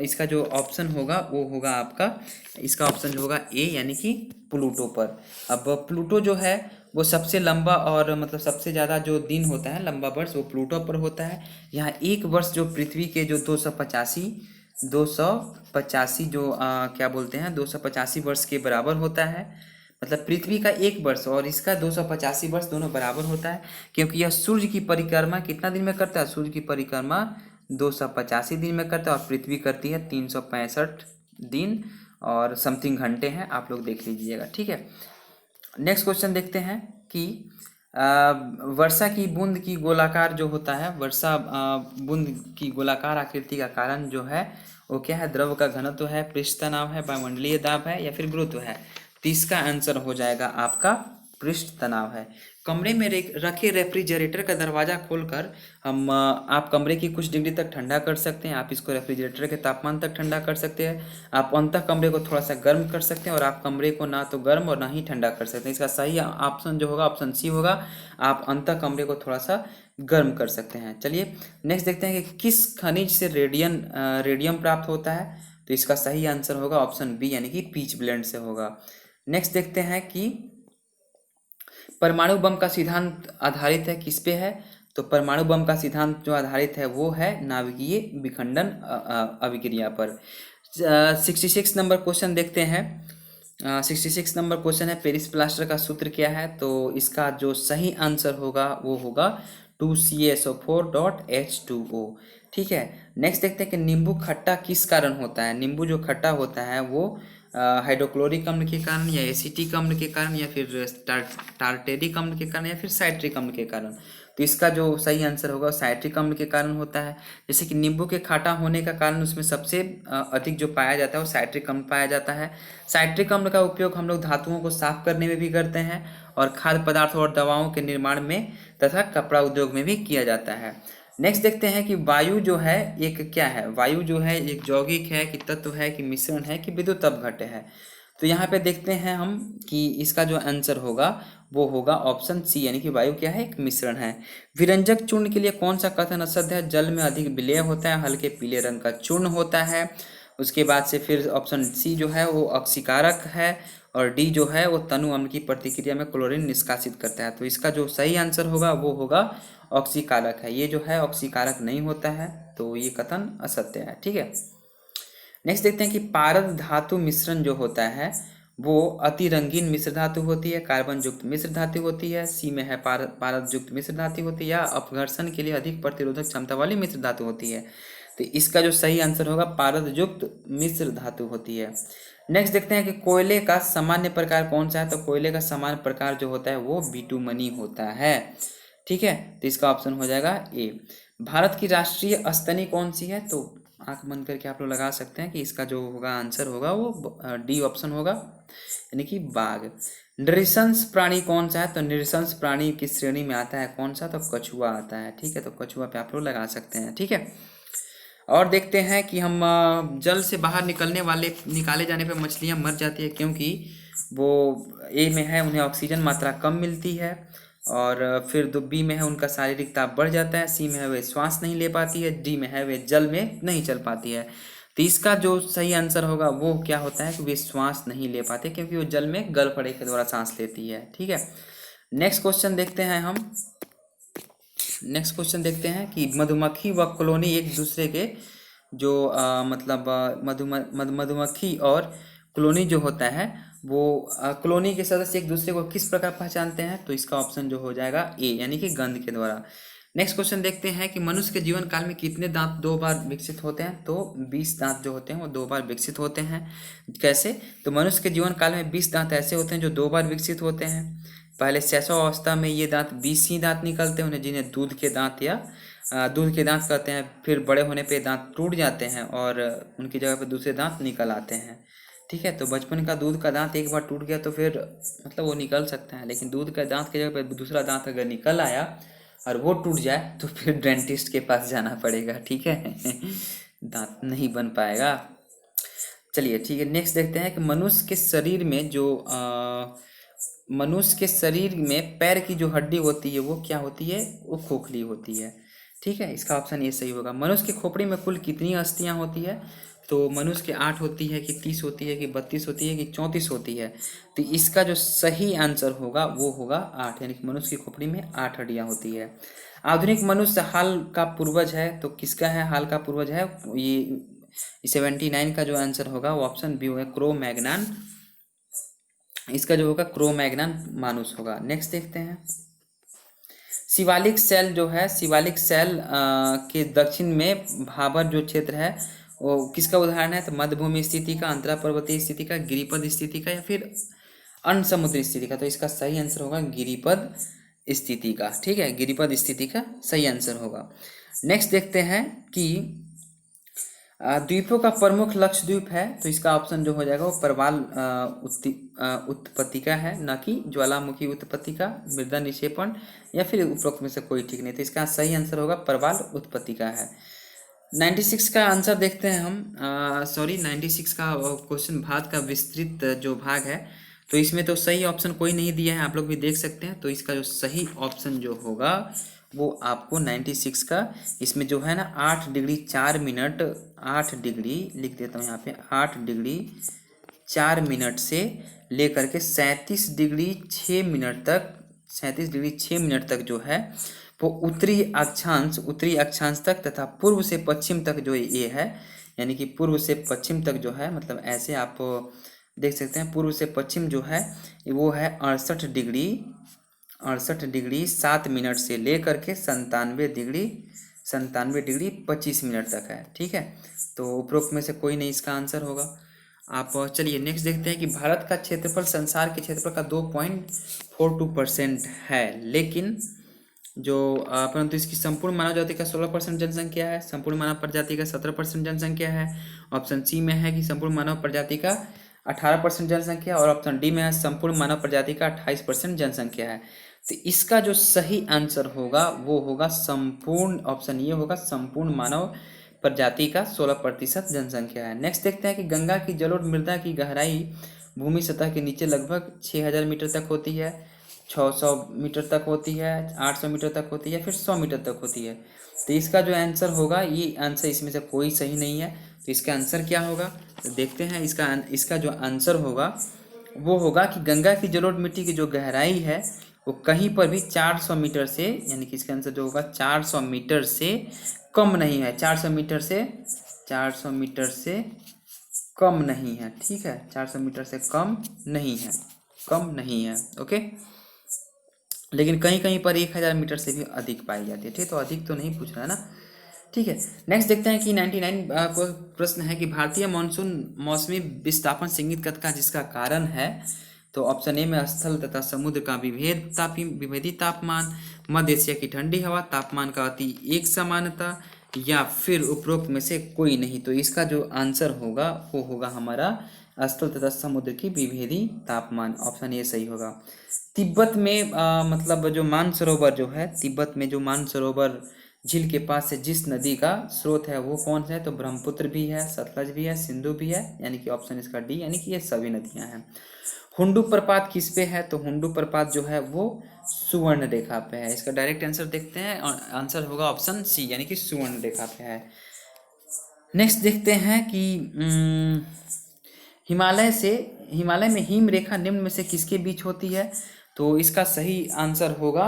इसका जो ऑप्शन होगा वो होगा आपका, इसका ऑप्शन जो होगा ए, यानी कि प्लूटो पर। अब प्लूटो जो है वो सबसे लंबा और मतलब सबसे ज़्यादा जो दिन होता है लंबा वर्ष वो प्लूटो पर होता है। यहाँ एक वर्ष जो पृथ्वी के जो 285 जो क्या बोलते हैं 285 वर्ष के बराबर होता है। मतलब पृथ्वी का एक वर्ष और इसका 285 वर्ष दोनों बराबर होता है, क्योंकि यह सूर्य की परिक्रमा कितना दिन में करता है, सूर्य की परिक्रमा 285 दिन में करता है, और पृथ्वी करती है 365 दिन और समथिंग घंटे हैं, आप लोग देख लीजिएगा। ठीक है, नेक्स्ट क्वेश्चन देखते हैं कि वर्षा की बूंद की गोलाकार जो होता है, वर्षा बूंद की गोलाकार आकृति का कारण जो है वो क्या है, द्रव का घनत्व है, पृष्ठ तनाव है, वायुमंडलीय दाब है, या फिर गुरुत्व है। तो इसका आंसर हो जाएगा आपका पृष्ठ तनाव है। कमरे में रखे रेफ्रिजरेटर का दरवाजा खोलकर आप कमरे की कुछ डिग्री तक ठंडा कर सकते हैं। आप इसको रेफ्रिजरेटर के तापमान तक ठंडा कर सकते हैं। आप अंततः कमरे को थोड़ा सा गर्म कर सकते हैं, और आप कमरे को ना तो गर्म और ना ही ठंडा कर सकते हैं। इसका सही ऑप्शन जो होगा ऑप्शन सी होगा, आप अंततः कमरे को थोड़ा सा गर्म कर सकते हैं। चलिए नेक्स्ट देखते हैं कि किस खनिज से रेडियम प्राप्त होता है। तो इसका सही आंसर होगा ऑप्शन बी, यानी कि पीच ब्लेंड से होगा। नेक्स्ट देखते हैं कि परमाणु बम का सिद्धांत आधारित है किस पे है। तो परमाणु बम का सिद्धांत जो आधारित है वो है नाभिकीय विखंडन अभिक्रिया पर। 66 नंबर क्वेश्चन देखते हैं। 66 नंबर क्वेश्चन है पेरिस प्लास्टर का सूत्र क्या है। तो इसका जो सही आंसर होगा वो होगा 2CSO4.H2O। ठीक है, नेक्स्ट देखते हैं कि नींबू खट्टा किस कारण होता है। नींबू जो खट्टा होता है वो हाइड्रोक्लोरिक अम्ल के कारण, या एसिटिक अम्ल के कारण, या फिर टार्टेरिक अम्ल के कारण, या फिर साइट्रिक अम्ल के कारण। तो इसका जो सही आंसर होगा साइट्रिक अम्ल के कारण होता है। जैसे कि नींबू के खट्टा होने का कारण उसमें सबसे अधिक जो पाया जाता है वो साइट्रिक अम्ल पाया जाता है। साइट्रिक अम्ल का उपयोग हम लोग धातुओं को साफ करने में भी करते हैं, और खाद्य पदार्थों और दवाओं के निर्माण में तथा कपड़ा उद्योग में भी किया जाता है। नेक्स्ट देखते हैं कि वायु जो है एक क्या है। वायु जो है एक यौगिक है कि तत्व है कि मिश्रण है कि विद्युत अपघट्ट है। तो यहाँ पे देखते हैं हम कि इसका जो आंसर होगा वो होगा ऑप्शन सी, यानी कि वायु क्या है, एक मिश्रण है। विरंजक चूर्ण के लिए कौन सा कथन असत्य है। जल में अधिक विलेय होता है, हल्के पीले रंग का चूर्ण होता है। उसके बाद से फिर ऑप्शन सी जो है वो ऑक्सीकारक है, और डी जो है वो तनु अम्ल की प्रतिक्रिया में क्लोरीन निष्कासित करता है। तो इसका जो सही आंसर होगा वो होगा ऑक्सीकारक है। ये जो है ऑक्सीकारक नहीं होता है, तो ये कथन असत्य है। ठीक है, नेक्स्ट देखते हैं कि पारद धातु मिश्रण जो होता है वो अति रंगीन मिश्र धातु होती है, कार्बन युक्त मिश्र धातु होती है, सी में है पारद युक्त मिश्र धातु होती है, या अपघर्षण के लिए अधिक प्रतिरोधक क्षमता वाली मिश्र धातु होती है। तो इसका जो सही आंसर होगा पारद युक्त मिश्र धातु होती है। नेक्स्ट देखते हैं कि कोयले का सामान्य प्रकार कौन सा है। तो कोयले का सामान्य प्रकार जो होता है वो बिटुमनी होता है। ठीक है, तो इसका ऑप्शन हो जाएगा ए। भारत की राष्ट्रीय स्तनी कौन सी है, तो आंख बंद करके आप लोग लगा सकते हैं कि इसका जो होगा आंसर होगा वो डी ऑप्शन होगा, यानी कि बाघ। नृशंस प्राणी कौन सा है, तो नृशंस प्राणी की श्रेणी में आता है कौन सा, तो कछुआ आता है। ठीक है, तो कछुआ पे आप लोग लगा सकते हैं। ठीक है, और देखते हैं कि हम जल से बाहर निकाले जाने पे मछलियां मर जाती है, क्योंकि वो ए में है उन्हें ऑक्सीजन मात्रा कम मिलती है, और फिर दो बी में है उनका शारीरिक ताप बढ़ जाता है, सी में है वे श्वास नहीं ले पाती है, डी में है वे जल में नहीं चल पाती है। तो इसका जो सही आंसर होगा वो क्या होता है कि वे श्वास नहीं ले पाते, क्योंकि वो जल में गलफड़े के द्वारा सांस लेती है। ठीक है, नेक्स्ट क्वेश्चन देखते हैं हम। नेक्स्ट क्वेश्चन देखते हैं कि मधुमक्खी व कॉलोनी एक दूसरे के जो मतलब मधुमक्खी और कॉलोनी जो होता है वो कॉलोनी के सदस्य एक दूसरे को किस प्रकार पहचानते हैं, तो इसका ऑप्शन जो हो जाएगा ए, यानी कि गंध के द्वारा। नेक्स्ट क्वेश्चन देखते हैं कि मनुष्य के जीवन काल में कितने दांत दो बार विकसित होते हैं, तो 20 दांत जो होते हैं वो दो बार विकसित होते हैं। कैसे, तो मनुष्य के जीवन काल में 20 दांत ऐसे होते हैं जो दो बार विकसित होते हैं। पहले शैशव अवस्था में ये दांत 20 ही दांत निकलते हैं, उन्हें जिन्हें दूध के दांत या दूध के दांत कहते हैं। फिर बड़े होने पे दांत टूट जाते हैं और उनकी जगह पे दूसरे दांत निकल आते हैं। ठीक है, तो बचपन का दूध का दांत एक बार टूट गया तो फिर मतलब वो निकल सकता है, लेकिन दूध का दांत की जगह पे दूसरा दांत अगर निकल आया और वो टूट जाए तो फिर डेंटिस्ट के पास जाना पड़ेगा। ठीक है दांत नहीं बन पाएगा। चलिए ठीक है, नेक्स्ट देखते हैं कि मनुष्य के शरीर में पैर की जो हड्डी होती है वो क्या होती है, वो खोखली होती है। ठीक है, इसका ऑप्शन ये सही होगा। मनुष्य की खोपड़ी में कुल कितनी अस्थियां होती है, तो मनुष्य के 8 होती है कि 30 होती है कि 32 होती है कि 34 होती है, तो इसका जो सही आंसर होगा वो होगा 8, यानी कि मनुष्य की खोपड़ी में 8 हड्डियां होती है। आधुनिक मनुष्य हाल का पूर्वज है, तो किसका है हाल का पूर्वज है, ये 79 का जो आंसर होगा वो ऑप्शन बी होगा, क्रो मैग्नान। इसका जो होगा क्रो मैग्नान मानुस होगा। नेक्स्ट देखते हैं, शिवालिक सेल जो है, शिवालिक सेल के दक्षिण में भाबर जो क्षेत्र है वो किसका उदाहरण है, तो मध्यभूमि स्थिति का, अंतरा पर्वतीय स्थिति का, गिरिपद स्थिति का, या फिर अनसमुद्री स्थिति का, तो इसका सही आंसर होगा गिरिपद स्थिति का। ठीक है, गिरिपद स्थिति का सही आंसर होगा। नेक्स्ट देखते हैं कि द्वीपों का प्रमुख लक्षद्वीप है, तो इसका ऑप्शन जो हो जाएगा वो प्रवाल उत्पत्ति का है, न कि ज्वालामुखी उत्पत्ति का, मृदा निक्षेपण, या फिर उपरोक्त में से कोई ठीक नहीं, तो इसका सही आंसर होगा प्रवाल उत्पत्ति का है। 96 का आंसर देखते हैं हम। 96 का क्वेश्चन भारत का विस्तृत जो भाग है, तो इसमें तो सही ऑप्शन कोई नहीं दिया है, आप लोग भी देख सकते हैं। तो इसका जो सही ऑप्शन जो होगा वो आपको 96 का, इसमें जो है ना 8 डिग्री 4 मिनट, 8 डिग्री लिख देता हूँ यहाँ पे, 8 डिग्री 4 मिनट से लेकर के 37 डिग्री 6 मिनट तक, 37 डिग्री 6 मिनट तक जो है वो उत्तरी अक्षांश तक तथा पूर्व से पश्चिम तक जो ये है, यानी कि पूर्व से पश्चिम तक जो है, मतलब ऐसे आप देख सकते हैं, पूर्व से पश्चिम जो है वो है 68 डिग्री 7 मिनट से लेकर के 97 डिग्री 25 मिनट तक है। ठीक है, तो उपरोक्त में से कोई नहीं इसका आंसर होगा। आप चलिए नेक्स्ट देखते हैं कि भारत का क्षेत्रफल संसार के क्षेत्रफल का 2.42% है, लेकिन जो परंतु इसकी संपूर्ण मानव जाति का 16% जनसंख्या है, संपूर्ण मानव प्रजाति का 17% जनसंख्या है। ऑप्शन सी में है कि संपूर्ण मानव प्रजाति का 18% जनसंख्या, और ऑप्शन डी में है संपूर्ण मानव प्रजाति का 28% जनसंख्या है। तो इसका जो सही आंसर होगा वो होगा संपूर्ण, ऑप्शन ये होगा संपूर्ण मानव प्रजाति का 16% जनसंख्या है। नेक्स्ट देखते हैं कि गंगा की जलोढ़ मृदा की गहराई भूमि सतह के नीचे लगभग 6000 मीटर तक होती है, 600 मीटर तक होती है, 800 मीटर तक होती है, फिर 100 मीटर तक होती है। तो इसका जो आंसर होगा, ये आंसर इसमें से कोई सही नहीं है, तो इसका आंसर क्या होगा, तो देखते हैं। इसका जो आंसर होगा वो होगा कि गंगा की जलोढ़ मिट्टी की जो गहराई है वो कहीं पर भी 400 मीटर से, यानी कि इसका आंसर जो होगा 400 मीटर से कम नहीं है, 400 मीटर से कम नहीं है। ठीक है, 400 मीटर से कम नहीं है। ओके, लेकिन कहीं कहीं पर 1000 मीटर से भी अधिक पाई जाती है। ठीक, तो अधिक तो नहीं पूछ रहा है ना। ठीक है, नेक्स्ट देखते हैं कि 99 को प्रश्न है कि भारतीय मानसून मौसमी विस्थापन सीमित का जिसका कारण है, तो ऑप्शन ए में स्थल तथा समुद्र का विभेदी तापमान, मध्य एशिया की ठंडी हवा, तापमान का अति एक समानता, या फिर उपरोक्त में से कोई नहीं। तो इसका जो आंसर होगा वो होगा हमारा स्थल तथा समुद्र की विभेदी तापमान, ऑप्शन ए सही होगा। तिब्बत में मतलब जो मानसरोवर जो है, तिब्बत में जो मानसरोवर झील के पास से जिस नदी का स्रोत है वो कौन सा है? तो ब्रह्मपुत्र भी है, सतलज भी है, सिंधु भी है, यानी कि ऑप्शन इसका डी, यानी कि ये सभी नदियां हैं। हुंडू प्रपात किस पे है? तो हुंडू प्रपात जो है वो सुवर्ण रेखा पे है। इसका डायरेक्ट आंसर देखते हैं, और आंसर होगा ऑप्शन सी, यानी कि सुवर्ण रेखा पे है। नेक्स्ट देखते हैं कि हिमालय में हिम रेखा निम्न में से किसके बीच होती है? तो इसका सही आंसर होगा,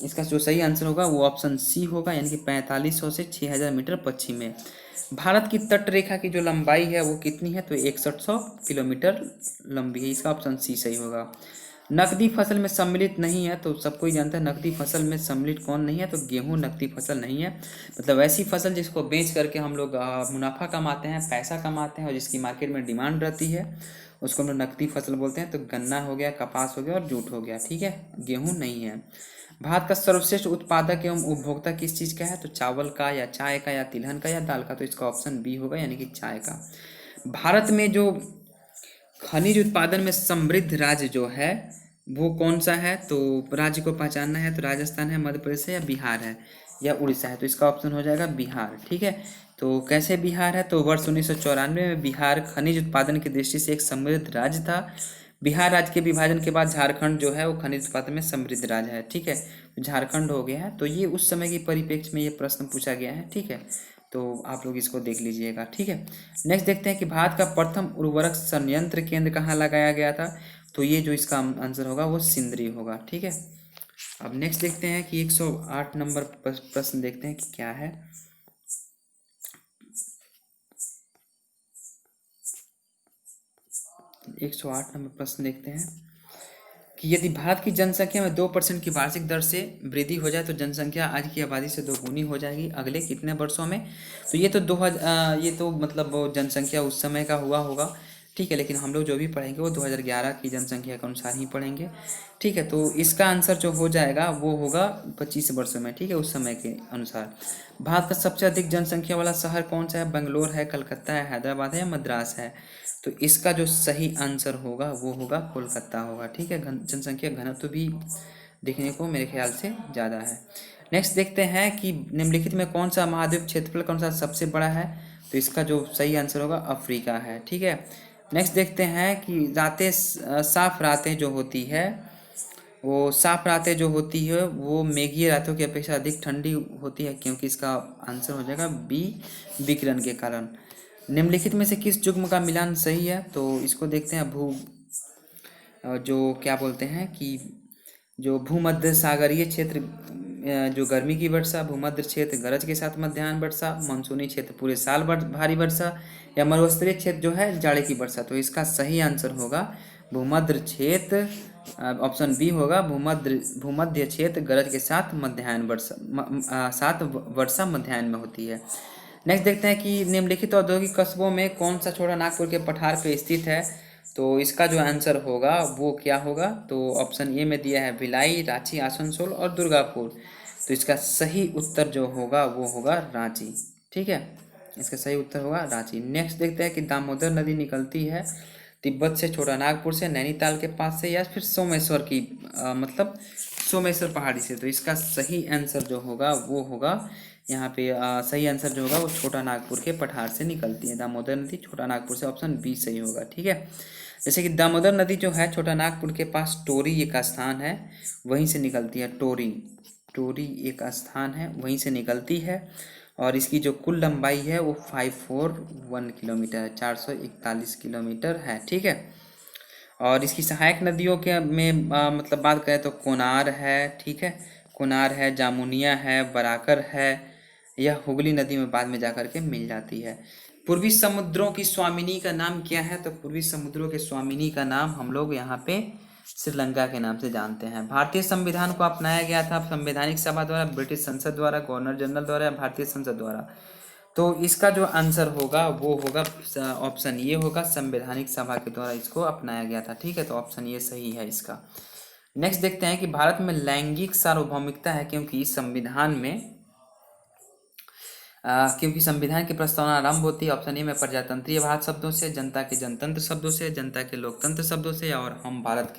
इसका जो सही आंसर होगा वो ऑप्शन सी होगा, यानी कि 4500 से 6000 मीटर पश्चिम में। भारत की तट रेखा की जो लंबाई है वो कितनी है? तो 6100 किलोमीटर लंबी है, इसका ऑप्शन सी सही होगा। नकदी फसल में सम्मिलित नहीं है, तो सबको ही जानता है नकदी फसल में सम्मिलित कौन नहीं है? तो गेहूं नकदी फसल नहीं है। मतलब ऐसी फसल जिसको बेच करके हम लोग मुनाफा कमाते हैं, पैसा कमाते हैं, और जिसकी मार्केट में डिमांड रहती है, उसको हम लोग नकदी फसल बोलते हैं। तो गन्ना हो गया, कपास हो गया और जूट हो गया, ठीक है, गेहूं नहीं है। भारत का सर्वश्रेष्ठ उत्पादक एवं उपभोक्ता किस चीज़ का है? तो चावल का, या चाय का, या तिलहन का, या दाल का। तो इसका ऑप्शन बी होगा, यानी कि चाय का। भारत में जो खनिज उत्पादन में समृद्ध राज्य जो है वो कौन सा है? तो राज्य को पहचानना है, तो राजस्थान है, मध्य प्रदेश है, या बिहार है, या उड़ीसा है। तो इसका ऑप्शन हो जाएगा बिहार, ठीक है। तो कैसे बिहार है? तो वर्ष 1994 में बिहार खनिज उत्पादन की दृष्टि से एक समृद्ध राज्य था। बिहार राज्य के विभाजन के बाद झारखंड जो है वो खनिज उत्पादन में समृद्ध राज्य है, ठीक है, तो झारखंड हो गया है। तो ये उस समय के परिप्रेक्ष्य में ये प्रश्न पूछा गया है, ठीक है, तो आप लोग इसको देख लीजिएगा, ठीक है। नेक्स्ट देखते हैं कि भारत का प्रथम उर्वरक संयंत्र केंद्र कहाँ लगाया गया था? तो ये जो इसका आंसर होगा वो सिंदरी होगा, ठीक है। अब नेक्स्ट देखते हैं कि 108 नंबर प्रश्न देखते हैं कि क्या है। 108 नंबर प्रश्न देखते हैं कि यदि भारत की जनसंख्या में 2% की वार्षिक दर से वृद्धि हो जाए तो जनसंख्या आज की आबादी से दोगुनी हो जाएगी अगले कितने वर्षों में? तो ये तो ये तो मतलब वो जनसंख्या उस समय का हुआ होगा, ठीक है, लेकिन हम लोग जो भी पढ़ेंगे वो 2011 की जनसंख्या के अनुसार ही पढ़ेंगे, ठीक है। तो इसका आंसर जो हो जाएगा वो होगा 25 वर्षों में, ठीक है, उस समय के अनुसार। भारत का सबसे अधिक जनसंख्या वाला शहर कौन सा है? बेंगलोर है, कलकत्ता है, हैदराबाद है, या मद्रास है? तो इसका जो सही आंसर होगा वो होगा कोलकाता होगा, ठीक है। जनसंख्या घनत्व भी देखने को मेरे ख्याल से ज़्यादा है। नेक्स्ट देखते हैं कि निम्नलिखित में कौन सा महाद्वीप क्षेत्रफल कौन सा सबसे बड़ा है? तो इसका जो सही आंसर होगा अफ्रीका है, ठीक है। नेक्स्ट देखते हैं कि साफ रातें जो होती है वो साफ रातें जो होती है वो मेघीय रातों की अपेक्षा अधिक ठंडी होती है, क्योंकि इसका आंसर हो जाएगा बी, विकिरण के कारण। निम्नलिखित में से किस युग्म का मिलान सही है? तो इसको देखते हैं जो क्या बोलते हैं कि जो भूमध्य सागरीय क्षेत्र जो गर्मी की वर्षा, भूमध्य क्षेत्र गरज के साथ मध्याह्न वर्षा, मानसूनी क्षेत्र पूरे साल भारी वर्षा, या मरुस्थलीय क्षेत्र जो है जाड़े की वर्षा। तो इसका सही आंसर होगा भूमध्य क्षेत्र, ऑप्शन बी होगा, भूमध्य क्षेत्र गरज के साथ मध्याह्न वर्षा, साथ वर्षा मध्याह्न में होती है। नेक्स्ट देखते हैं कि निम्नलिखित औद्योगिक कस्बों में कौन सा छोटा नागपुर के पठार पे स्थित है? तो इसका जो आंसर होगा वो क्या होगा? तो ऑप्शन ए में दिया है भिलाई, रांची, आसनसोल और दुर्गापुर। तो इसका सही उत्तर जो होगा वो होगा रांची, ठीक है, इसका सही उत्तर होगा रांची। नेक्स्ट देखते हैं कि दामोदर नदी निकलती है तिब्बत से, छोटा नागपुर से, नैनीताल के पास से, या फिर सोमेश्वर की मतलब सोमेश्वर पहाड़ी से। तो इसका सही आंसर जो होगा वो होगा यहाँ पे सही आंसर जो होगा वो छोटा नागपुर के पठार से निकलती है दामोदर नदी, छोटा नागपुर से, ऑप्शन बी सही होगा, ठीक है। जैसे कि दामोदर नदी जो है छोटा नागपुर के पास टोरी एक स्थान है वहीं से निकलती है, टोरी एक स्थान है वहीं से निकलती है, और इसकी जो कुल लंबाई है वो 541 किलोमीटर है, 441 किलोमीटर है, ठीक है। और इसकी सहायक नदियों के में मतलब बात करें तो कोनार है, ठीक है, कोनार है, जामुनिया है, बराकर है, यह हुगली नदी में बाद में जाकर के मिल जाती है। पूर्वी समुद्रों की स्वामिनी का नाम क्या है? तो पूर्वी समुद्रों के स्वामिनी का नाम हम लोग यहाँ पे श्रीलंका के नाम से जानते हैं। भारतीय संविधान को अपनाया गया था संवैधानिक सभा द्वारा, ब्रिटिश संसद द्वारा, गवर्नर जनरल द्वारा, या भारतीय संसद द्वारा? तो इसका जो आंसर होगा वो होगा ऑप्शन ये होगा, संवैधानिक सभा के द्वारा इसको अपनाया गया था, ठीक है, तो ऑप्शन ये सही है इसका। नेक्स्ट देखते हैं कि भारत में लैंगिक सार्वभौमिकता है क्योंकि संविधान की प्रस्तावना आरंभ होती है ऑप्शन ए में प्रजातंत्रीय भारत शब्दों से, जनता के जनतंत्र शब्दों से, जनता के लोकतंत्र शब्दों से, और हम भारत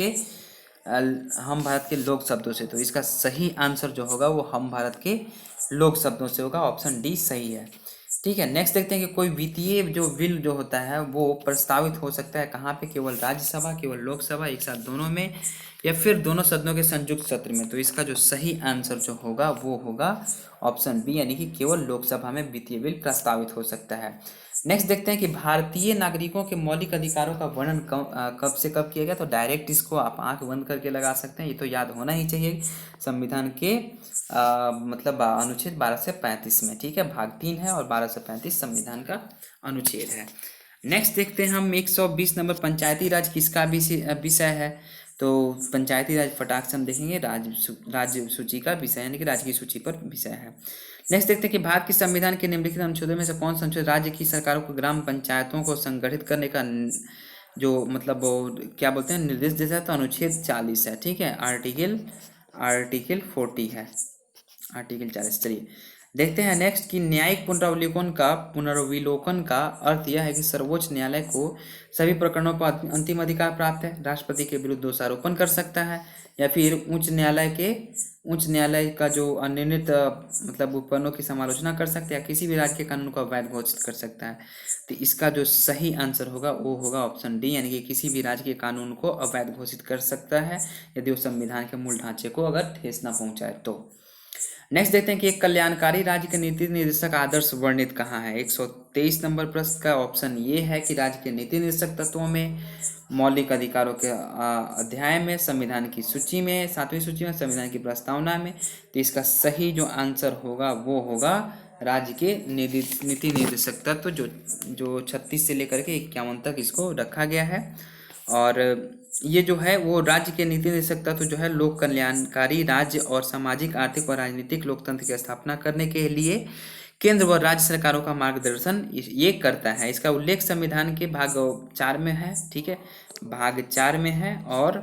के लोक शब्दों से। तो इसका सही आंसर जो होगा वो हम भारत के लोक शब्दों से होगा, ऑप्शन डी सही है। ठीक है, नेक्स्ट देखते हैं कि कोई वित्तीय जो बिल जो होता है वो प्रस्तावित हो सकता है कहाँ पे, केवल राज्यसभा, केवल लोकसभा, एक साथ दोनों में, या फिर दोनों सदनों के संयुक्त सत्र में। तो इसका जो सही आंसर जो होगा वो होगा ऑप्शन बी, यानी कि केवल लोकसभा में वित्तीय बिल प्रस्तावित हो सकता है। नेक्स्ट देखते हैं कि भारतीय नागरिकों के मौलिक अधिकारों का वर्णन कब से कब किया गया। तो डायरेक्ट इसको आप आंख बंद करके लगा सकते हैं, ये तो याद होना ही चाहिए। संविधान के मतलब अनुच्छेद 12 से 35 में, ठीक है, भाग 3 है और 12 से 35 संविधान का अनुच्छेद है। नेक्स्ट देखते हैं हम 120 नंबर, पंचायती राज किसका विषय है। तो पंचायती राज फटाक से हम देखेंगे राज्य सूची का विषय, यानी कि राज्य की सूची पर विषय है। नेक्स्ट देखते हैं कि भारत के संविधान के निम्नलिखित अनुच्छेदों में से कौन सा अनुच्छेद राज्य की सरकारों को ग्राम पंचायतों को संगठित करने का जो मतलब वो क्या बोलते हैं निर्देश देता है। तो अनुच्छेद 40 है, ठीक है, आर्टिकल 40 है, आर्टिकल 40। चलिए देखते हैं नेक्स्ट कि न्यायिक पुनर्विलोकन का अर्थ यह है कि सर्वोच्च न्यायालय को सभी प्रकरणों पर अंतिम अधिकार प्राप्त है, राष्ट्रपति के विरुद्ध दोषारोपण कर सकता है, या फिर उच्च न्यायालय का जो निर्णीत मतलब उपकरणों की समालोचना कर सकता है, या किसी भी राज्य के कानून को अवैध घोषित कर सकता है। तो इसका जो सही आंसर होगा वो होगा ऑप्शन डी, यानी कि किसी भी राज्य के कानून को अवैध घोषित कर सकता है यदि वो संविधान के मूल ढांचे को अगर ठेस न पहुंचाए तो। नेक्स्ट देखते हैं कि एक कल्याणकारी राज्य के नीति निर्देशक आदर्श वर्णित कहाँ है। 123 नंबर प्रश्न का ऑप्शन ये है कि राज्य के नीति निर्देशक तत्वों में, मौलिक अधिकारों के अध्याय में, संविधान की सूची में, 7वीं सूची में, संविधान की प्रस्तावना में। तो इसका सही जो आंसर होगा वो होगा राज्य के नीति निर्देशक तत्व जो 36 से लेकर के 51 तक इसको रखा गया है। और ये जो है वो राज्य के नीति निर्देशक तत्व जो है लोक कल्याणकारी राज्य और सामाजिक, आर्थिक और राजनीतिक लोकतंत्र की स्थापना करने के लिए केंद्र व राज्य सरकारों का मार्गदर्शन ये करता है। इसका उल्लेख संविधान के भाग 4 में है, ठीक है, भाग 4 में है, और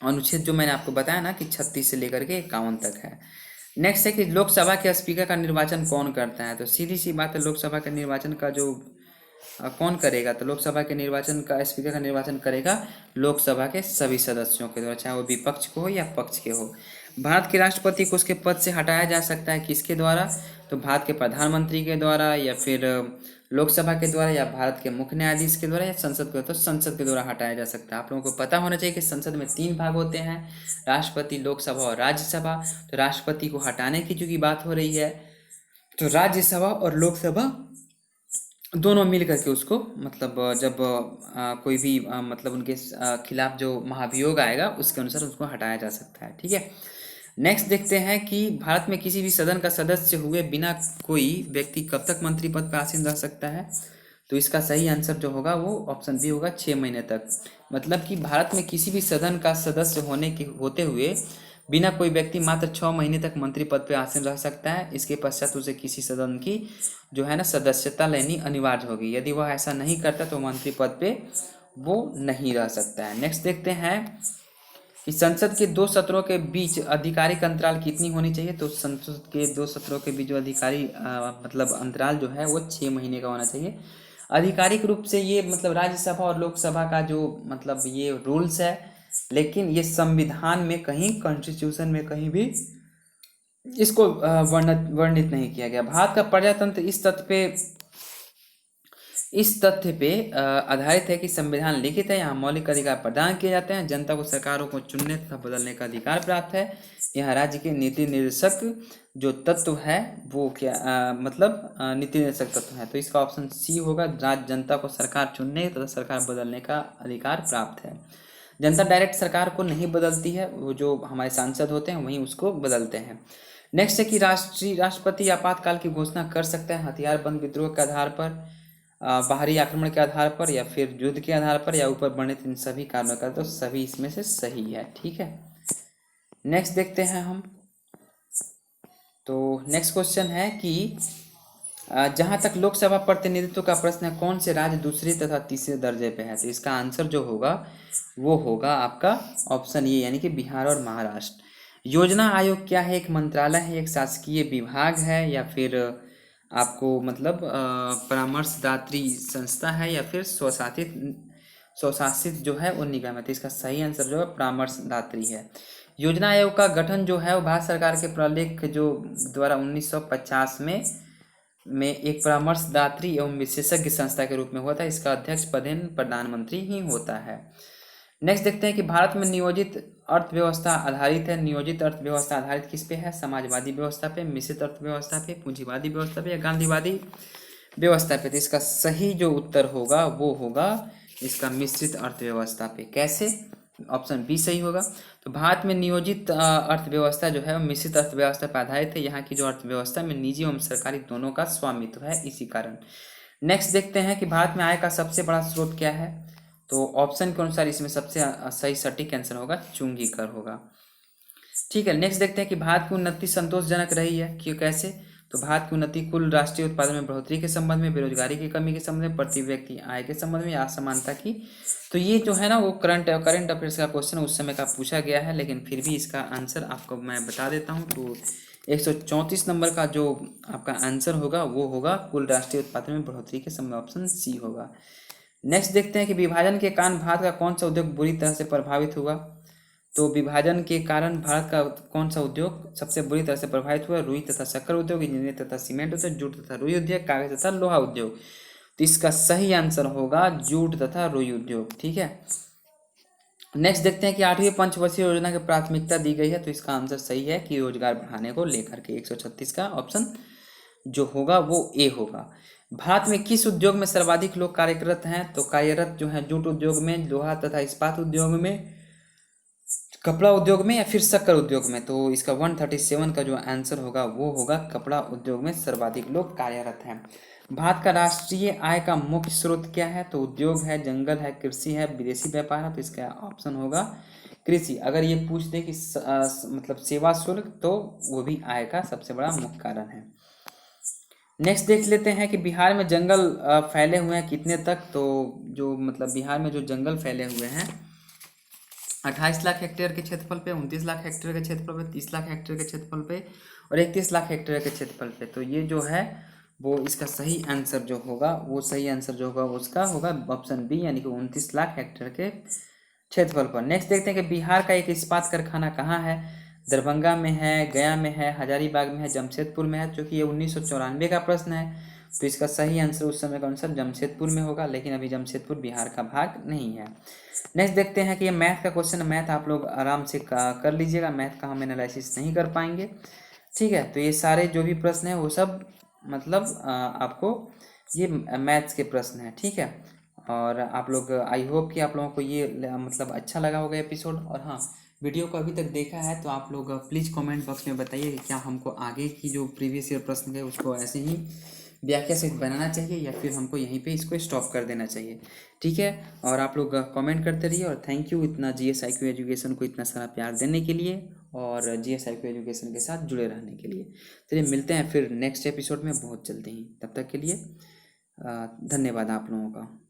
अनुच्छेद जो मैंने आपको बताया ना कि 36 से लेकर के 51 तक है। नेक्स्ट है कि लोकसभा के स्पीकर का निर्वाचन कौन करता है। तो सीधी सी बात है, लोकसभा के निर्वाचन का जो कौन करेगा, तो लोकसभा के निर्वाचन का स्पीकर का निर्वाचन करेगा लोकसभा के सभी सदस्यों के द्वारा, चाहे वो विपक्ष को हो या पक्ष के हो। भारत के राष्ट्रपति को उसके पद से हटाया जा सकता है किसके द्वारा, तो भारत के प्रधानमंत्री के द्वारा, या फिर लोकसभा के द्वारा, या भारत के मुख्य न्यायाधीश के द्वारा, या संसद के, तो संसद के द्वारा हटाया जा सकता है। आप लोगों को पता होना चाहिए कि संसद में 3 भाग होते हैं, राष्ट्रपति, लोकसभा और राज्यसभा। तो राष्ट्रपति को हटाने की चूंकि बात हो रही है, तो राज्यसभा और लोकसभा दोनों मिल करके उसको मतलब जब कोई भी मतलब उनके खिलाफ जो महाभियोग आएगा उसके अनुसार उसको हटाया जा सकता है, ठीक है। नेक्स्ट देखते हैं कि भारत में किसी भी सदन का सदस्य हुए बिना कोई व्यक्ति कब तक मंत्री पद पर आसीन रह सकता है। तो इसका सही आंसर जो होगा वो ऑप्शन बी होगा, 6 महीने तक। मतलब कि भारत में किसी भी सदन का सदस्य होते हुए बिना कोई व्यक्ति मात्र 6 महीने तक मंत्री पद पर आसीन रह सकता है। इसके पश्चात उसे किसी सदन की जो है ना सदस्यता लेनी अनिवार्य होगी। यदि वह ऐसा नहीं करता तो मंत्री पद पे वो नहीं रह सकता है। नेक्स्ट देखते हैं कि संसद के 2 सत्रों के बीच आधिकारिक अंतराल कितनी होनी चाहिए। तो संसद के 2 सत्रों के बीच जो मतलब अंतराल जो है वो 6 महीने का होना चाहिए। आधिकारिक रूप से ये मतलब राज्यसभा और लोकसभा का जो मतलब ये रूल्स है, लेकिन ये संविधान में कहीं, कॉन्स्टिट्यूशन में कहीं भी इसको वर्णित नहीं किया गया। भारत का प्रजातंत्र इस तथ्य पे आधारित है कि संविधान लिखित है, यहाँ मौलिक अधिकार प्रदान किए जाते हैं, जनता को सरकारों को चुनने तथा बदलने का अधिकार प्राप्त है, यहाँ राज्य के नीति निर्देशक जो तत्व है वो क्या नीति निर्देशक तत्व है। तो इसका ऑप्शन सी होगा, राज्य जनता को सरकार चुनने तथा सरकार बदलने का अधिकार प्राप्त है। जनता डायरेक्ट सरकार को नहीं बदलती है, वो जो हमारे सांसद होते हैं वहीं उसको बदलते हैं। नेक्स्ट है कि राष्ट्रपति आपातकाल की घोषणा कर सकते हैं हथियार बंद विद्रोह के आधार पर, बाहरी आक्रमण के आधार पर, या फिर युद्ध के आधार पर, या ऊपर वर्णित इन सभी कारणों का। तो सभी इसमें से सही है, ठीक है। नेक्स्ट देखते हैं हम। तो नेक्स्ट क्वेश्चन है कि जहाँ तक लोकसभा प्रतिनिधित्व का प्रश्न है, कौन से राज्य दूसरे तथा तीसरे दर्जे पे है, तो इसका आंसर जो होगा वो होगा आपका ऑप्शन ए, यानी कि बिहार और महाराष्ट्र। योजना आयोग क्या है? एक मंत्रालय है, एक शासकीय विभाग है, या फिर आपको मतलब परामर्शदात्री संस्था है, या फिर स्वशासित जो है वो निगम है। तो इसका सही आंसर जो है परामर्शदात्री है। योजना आयोग का गठन जो है वो भारत सरकार के प्रलेख जो द्वारा 1950 में एक परामर्शदात्री एवं विशेषज्ञ संस्था के रूप में हुआ था। इसका अध्यक्ष पदेन प्रधानमंत्री ही होता है। नेक्स्ट देखते हैं कि भारत में नियोजित अर्थव्यवस्था आधारित है। नियोजित अर्थव्यवस्था आधारित किस पे है? समाजवादी व्यवस्था पे, मिश्रित अर्थव्यवस्था पे, पूंजीवादी व्यवस्था पे, या गांधीवादी व्यवस्था पे। तो इसका सही जो उत्तर होगा वो होगा इसका मिश्रित अर्थव्यवस्था पे। कैसे? ऑप्शन बी सही होगा। तो भारत में नियोजित अर्थव्यवस्था जो है वो मिश्रित अर्थव्यवस्था पर आधारित है। यहाँ की जो अर्थव्यवस्था में निजी एवं सरकारी दोनों का स्वामित्व है, इसी कारण। नेक्स्ट देखते हैं कि भारत में आय का सबसे बड़ा स्रोत क्या है? तो ऑप्शन के अनुसार इसमें सबसे सही सटीक आंसर होगा चुंगी कर होगा। ठीक है, नेक्स्ट देखते हैं कि भारत की उन्नति संतोषजनक रही है, क्यों कैसे? तो भारत की उन्नति कुल राष्ट्रीय उत्पादन में बढ़ोतरी के संबंध में, बेरोजगारी की कमी के संबंध में, प्रति व्यक्ति आय के संबंध में, या असमानता की। तो ये जो है ना वो करंट अफेयर्स का क्वेश्चन उस समय का पूछा गया है, लेकिन फिर भी इसका आंसर आपको मैं बता देता हूँ। तो 134 नंबर का जो आपका आंसर होगा वो होगा कुल राष्ट्रीय उत्पादन में बढ़ोतरी के संबंध में, ऑप्शन सी होगा। नेक्स्ट देखते हैं कि विभाजन के कारण भारत का कौन सा उद्योग बुरी तरह से प्रभावित हुआ? तो विभाजन के कारण भारत का कौन सा उद्योग सबसे बुरी तरह से प्रभावित हुआ? रुई तथा शक्कर उद्योग, इंजीनियरिंग तथा सीमेंट उद्योग, जूट तथा रुई उद्योग, कागज तथा लोहा उद्योग। तो इसका सही आंसर होगा जूट तथा रुई उद्योग। ठीक है, नेक्स्ट देखते हैं कि 8वीं पंचवर्षीय योजना की प्राथमिकता दी गई है। तो इसका आंसर सही है कि रोजगार बढ़ाने को लेकर के 136 का ऑप्शन जो होगा वो ए होगा। भारत में किस उद्योग में सर्वाधिक लोग कार्यरत हैं? तो कार्यरत जो है जूट उद्योग में, लोहा तथा इस्पात उद्योग में, कपड़ा उद्योग में, या फिर शक्कर उद्योग में। तो इसका 137 का जो आंसर होगा वो होगा कपड़ा उद्योग में सर्वाधिक लोग कार्यरत हैं। भारत का राष्ट्रीय आय का मुख्य स्रोत क्या है? तो उद्योग है, जंगल है, कृषि है, विदेशी व्यापार है। तो इसका ऑप्शन होगा कृषि। अगर ये पूछ दे कि मतलब सेवा शुल्क, तो वो भी आय का सबसे बड़ा मुख्य कारण है। नेक्स्ट देख लेते हैं कि बिहार में जंगल फैले हुए हैं कितने तक? तो जो मतलब बिहार में जो जंगल फैले हुए हैं 28 लाख हेक्टेयर के क्षेत्रफल पे, 29 लाख हेक्टेयर के क्षेत्रफल पे, 30 लाख हेक्टेयर के क्षेत्रफल पे, और 31 लाख हेक्टेयर के क्षेत्रफल पे। तो ये जो है वो इसका सही आंसर जो होगा वो सही आंसर जो होगा उसका होगा ऑप्शन बी, यानी कि 29 लाख हेक्टेयर के क्षेत्रफल पर। नेक्स्ट देखते हैं कि बिहार का एक इस्पात कारखाना कहाँ है? दरभंगा में है, गया में है, हजारीबाग में है, जमशेदपुर में है। क्योंकि ये 1994 का प्रश्न है, तो इसका सही आंसर उस समय का अनुसार जमशेदपुर में होगा, लेकिन अभी जमशेदपुर बिहार का भाग नहीं है। नेक्स्ट देखते हैं कि ये मैथ का क्वेश्चन है। मैथ आप लोग आराम से कर लीजिएगा, मैथ का हम एनालिसिस नहीं कर पाएंगे। ठीक है, तो ये सारे जो भी प्रश्न हैं वो सब मतलब आपको ये मैथ्स के प्रश्न हैं। ठीक है, और आप लोग आई होप कि आप लोगों को ये मतलब अच्छा लगा होगा एपिसोड। और हाँ, वीडियो को अभी तक देखा है तो आप लोग प्लीज़ कमेंट बॉक्स में बताइए कि क्या हमको आगे की जो प्रीवियस ईयर प्रश्न है उसको ऐसे ही व्याख्या सहित बनाना चाहिए, या फिर हमको यहीं पे इसको स्टॉप कर देना चाहिए। ठीक है, और आप लोग कमेंट करते रहिए। और थैंक यू इतना GS IQ एजुकेशन को इतना सारा प्यार देने के लिए, और GS IQ एजुकेशन के साथ जुड़े रहने के लिए। चलिए मिलते हैं फिर नेक्स्ट एपिसोड में बहुत जल्दी ही। तब तक के लिए धन्यवाद आप लोगों का।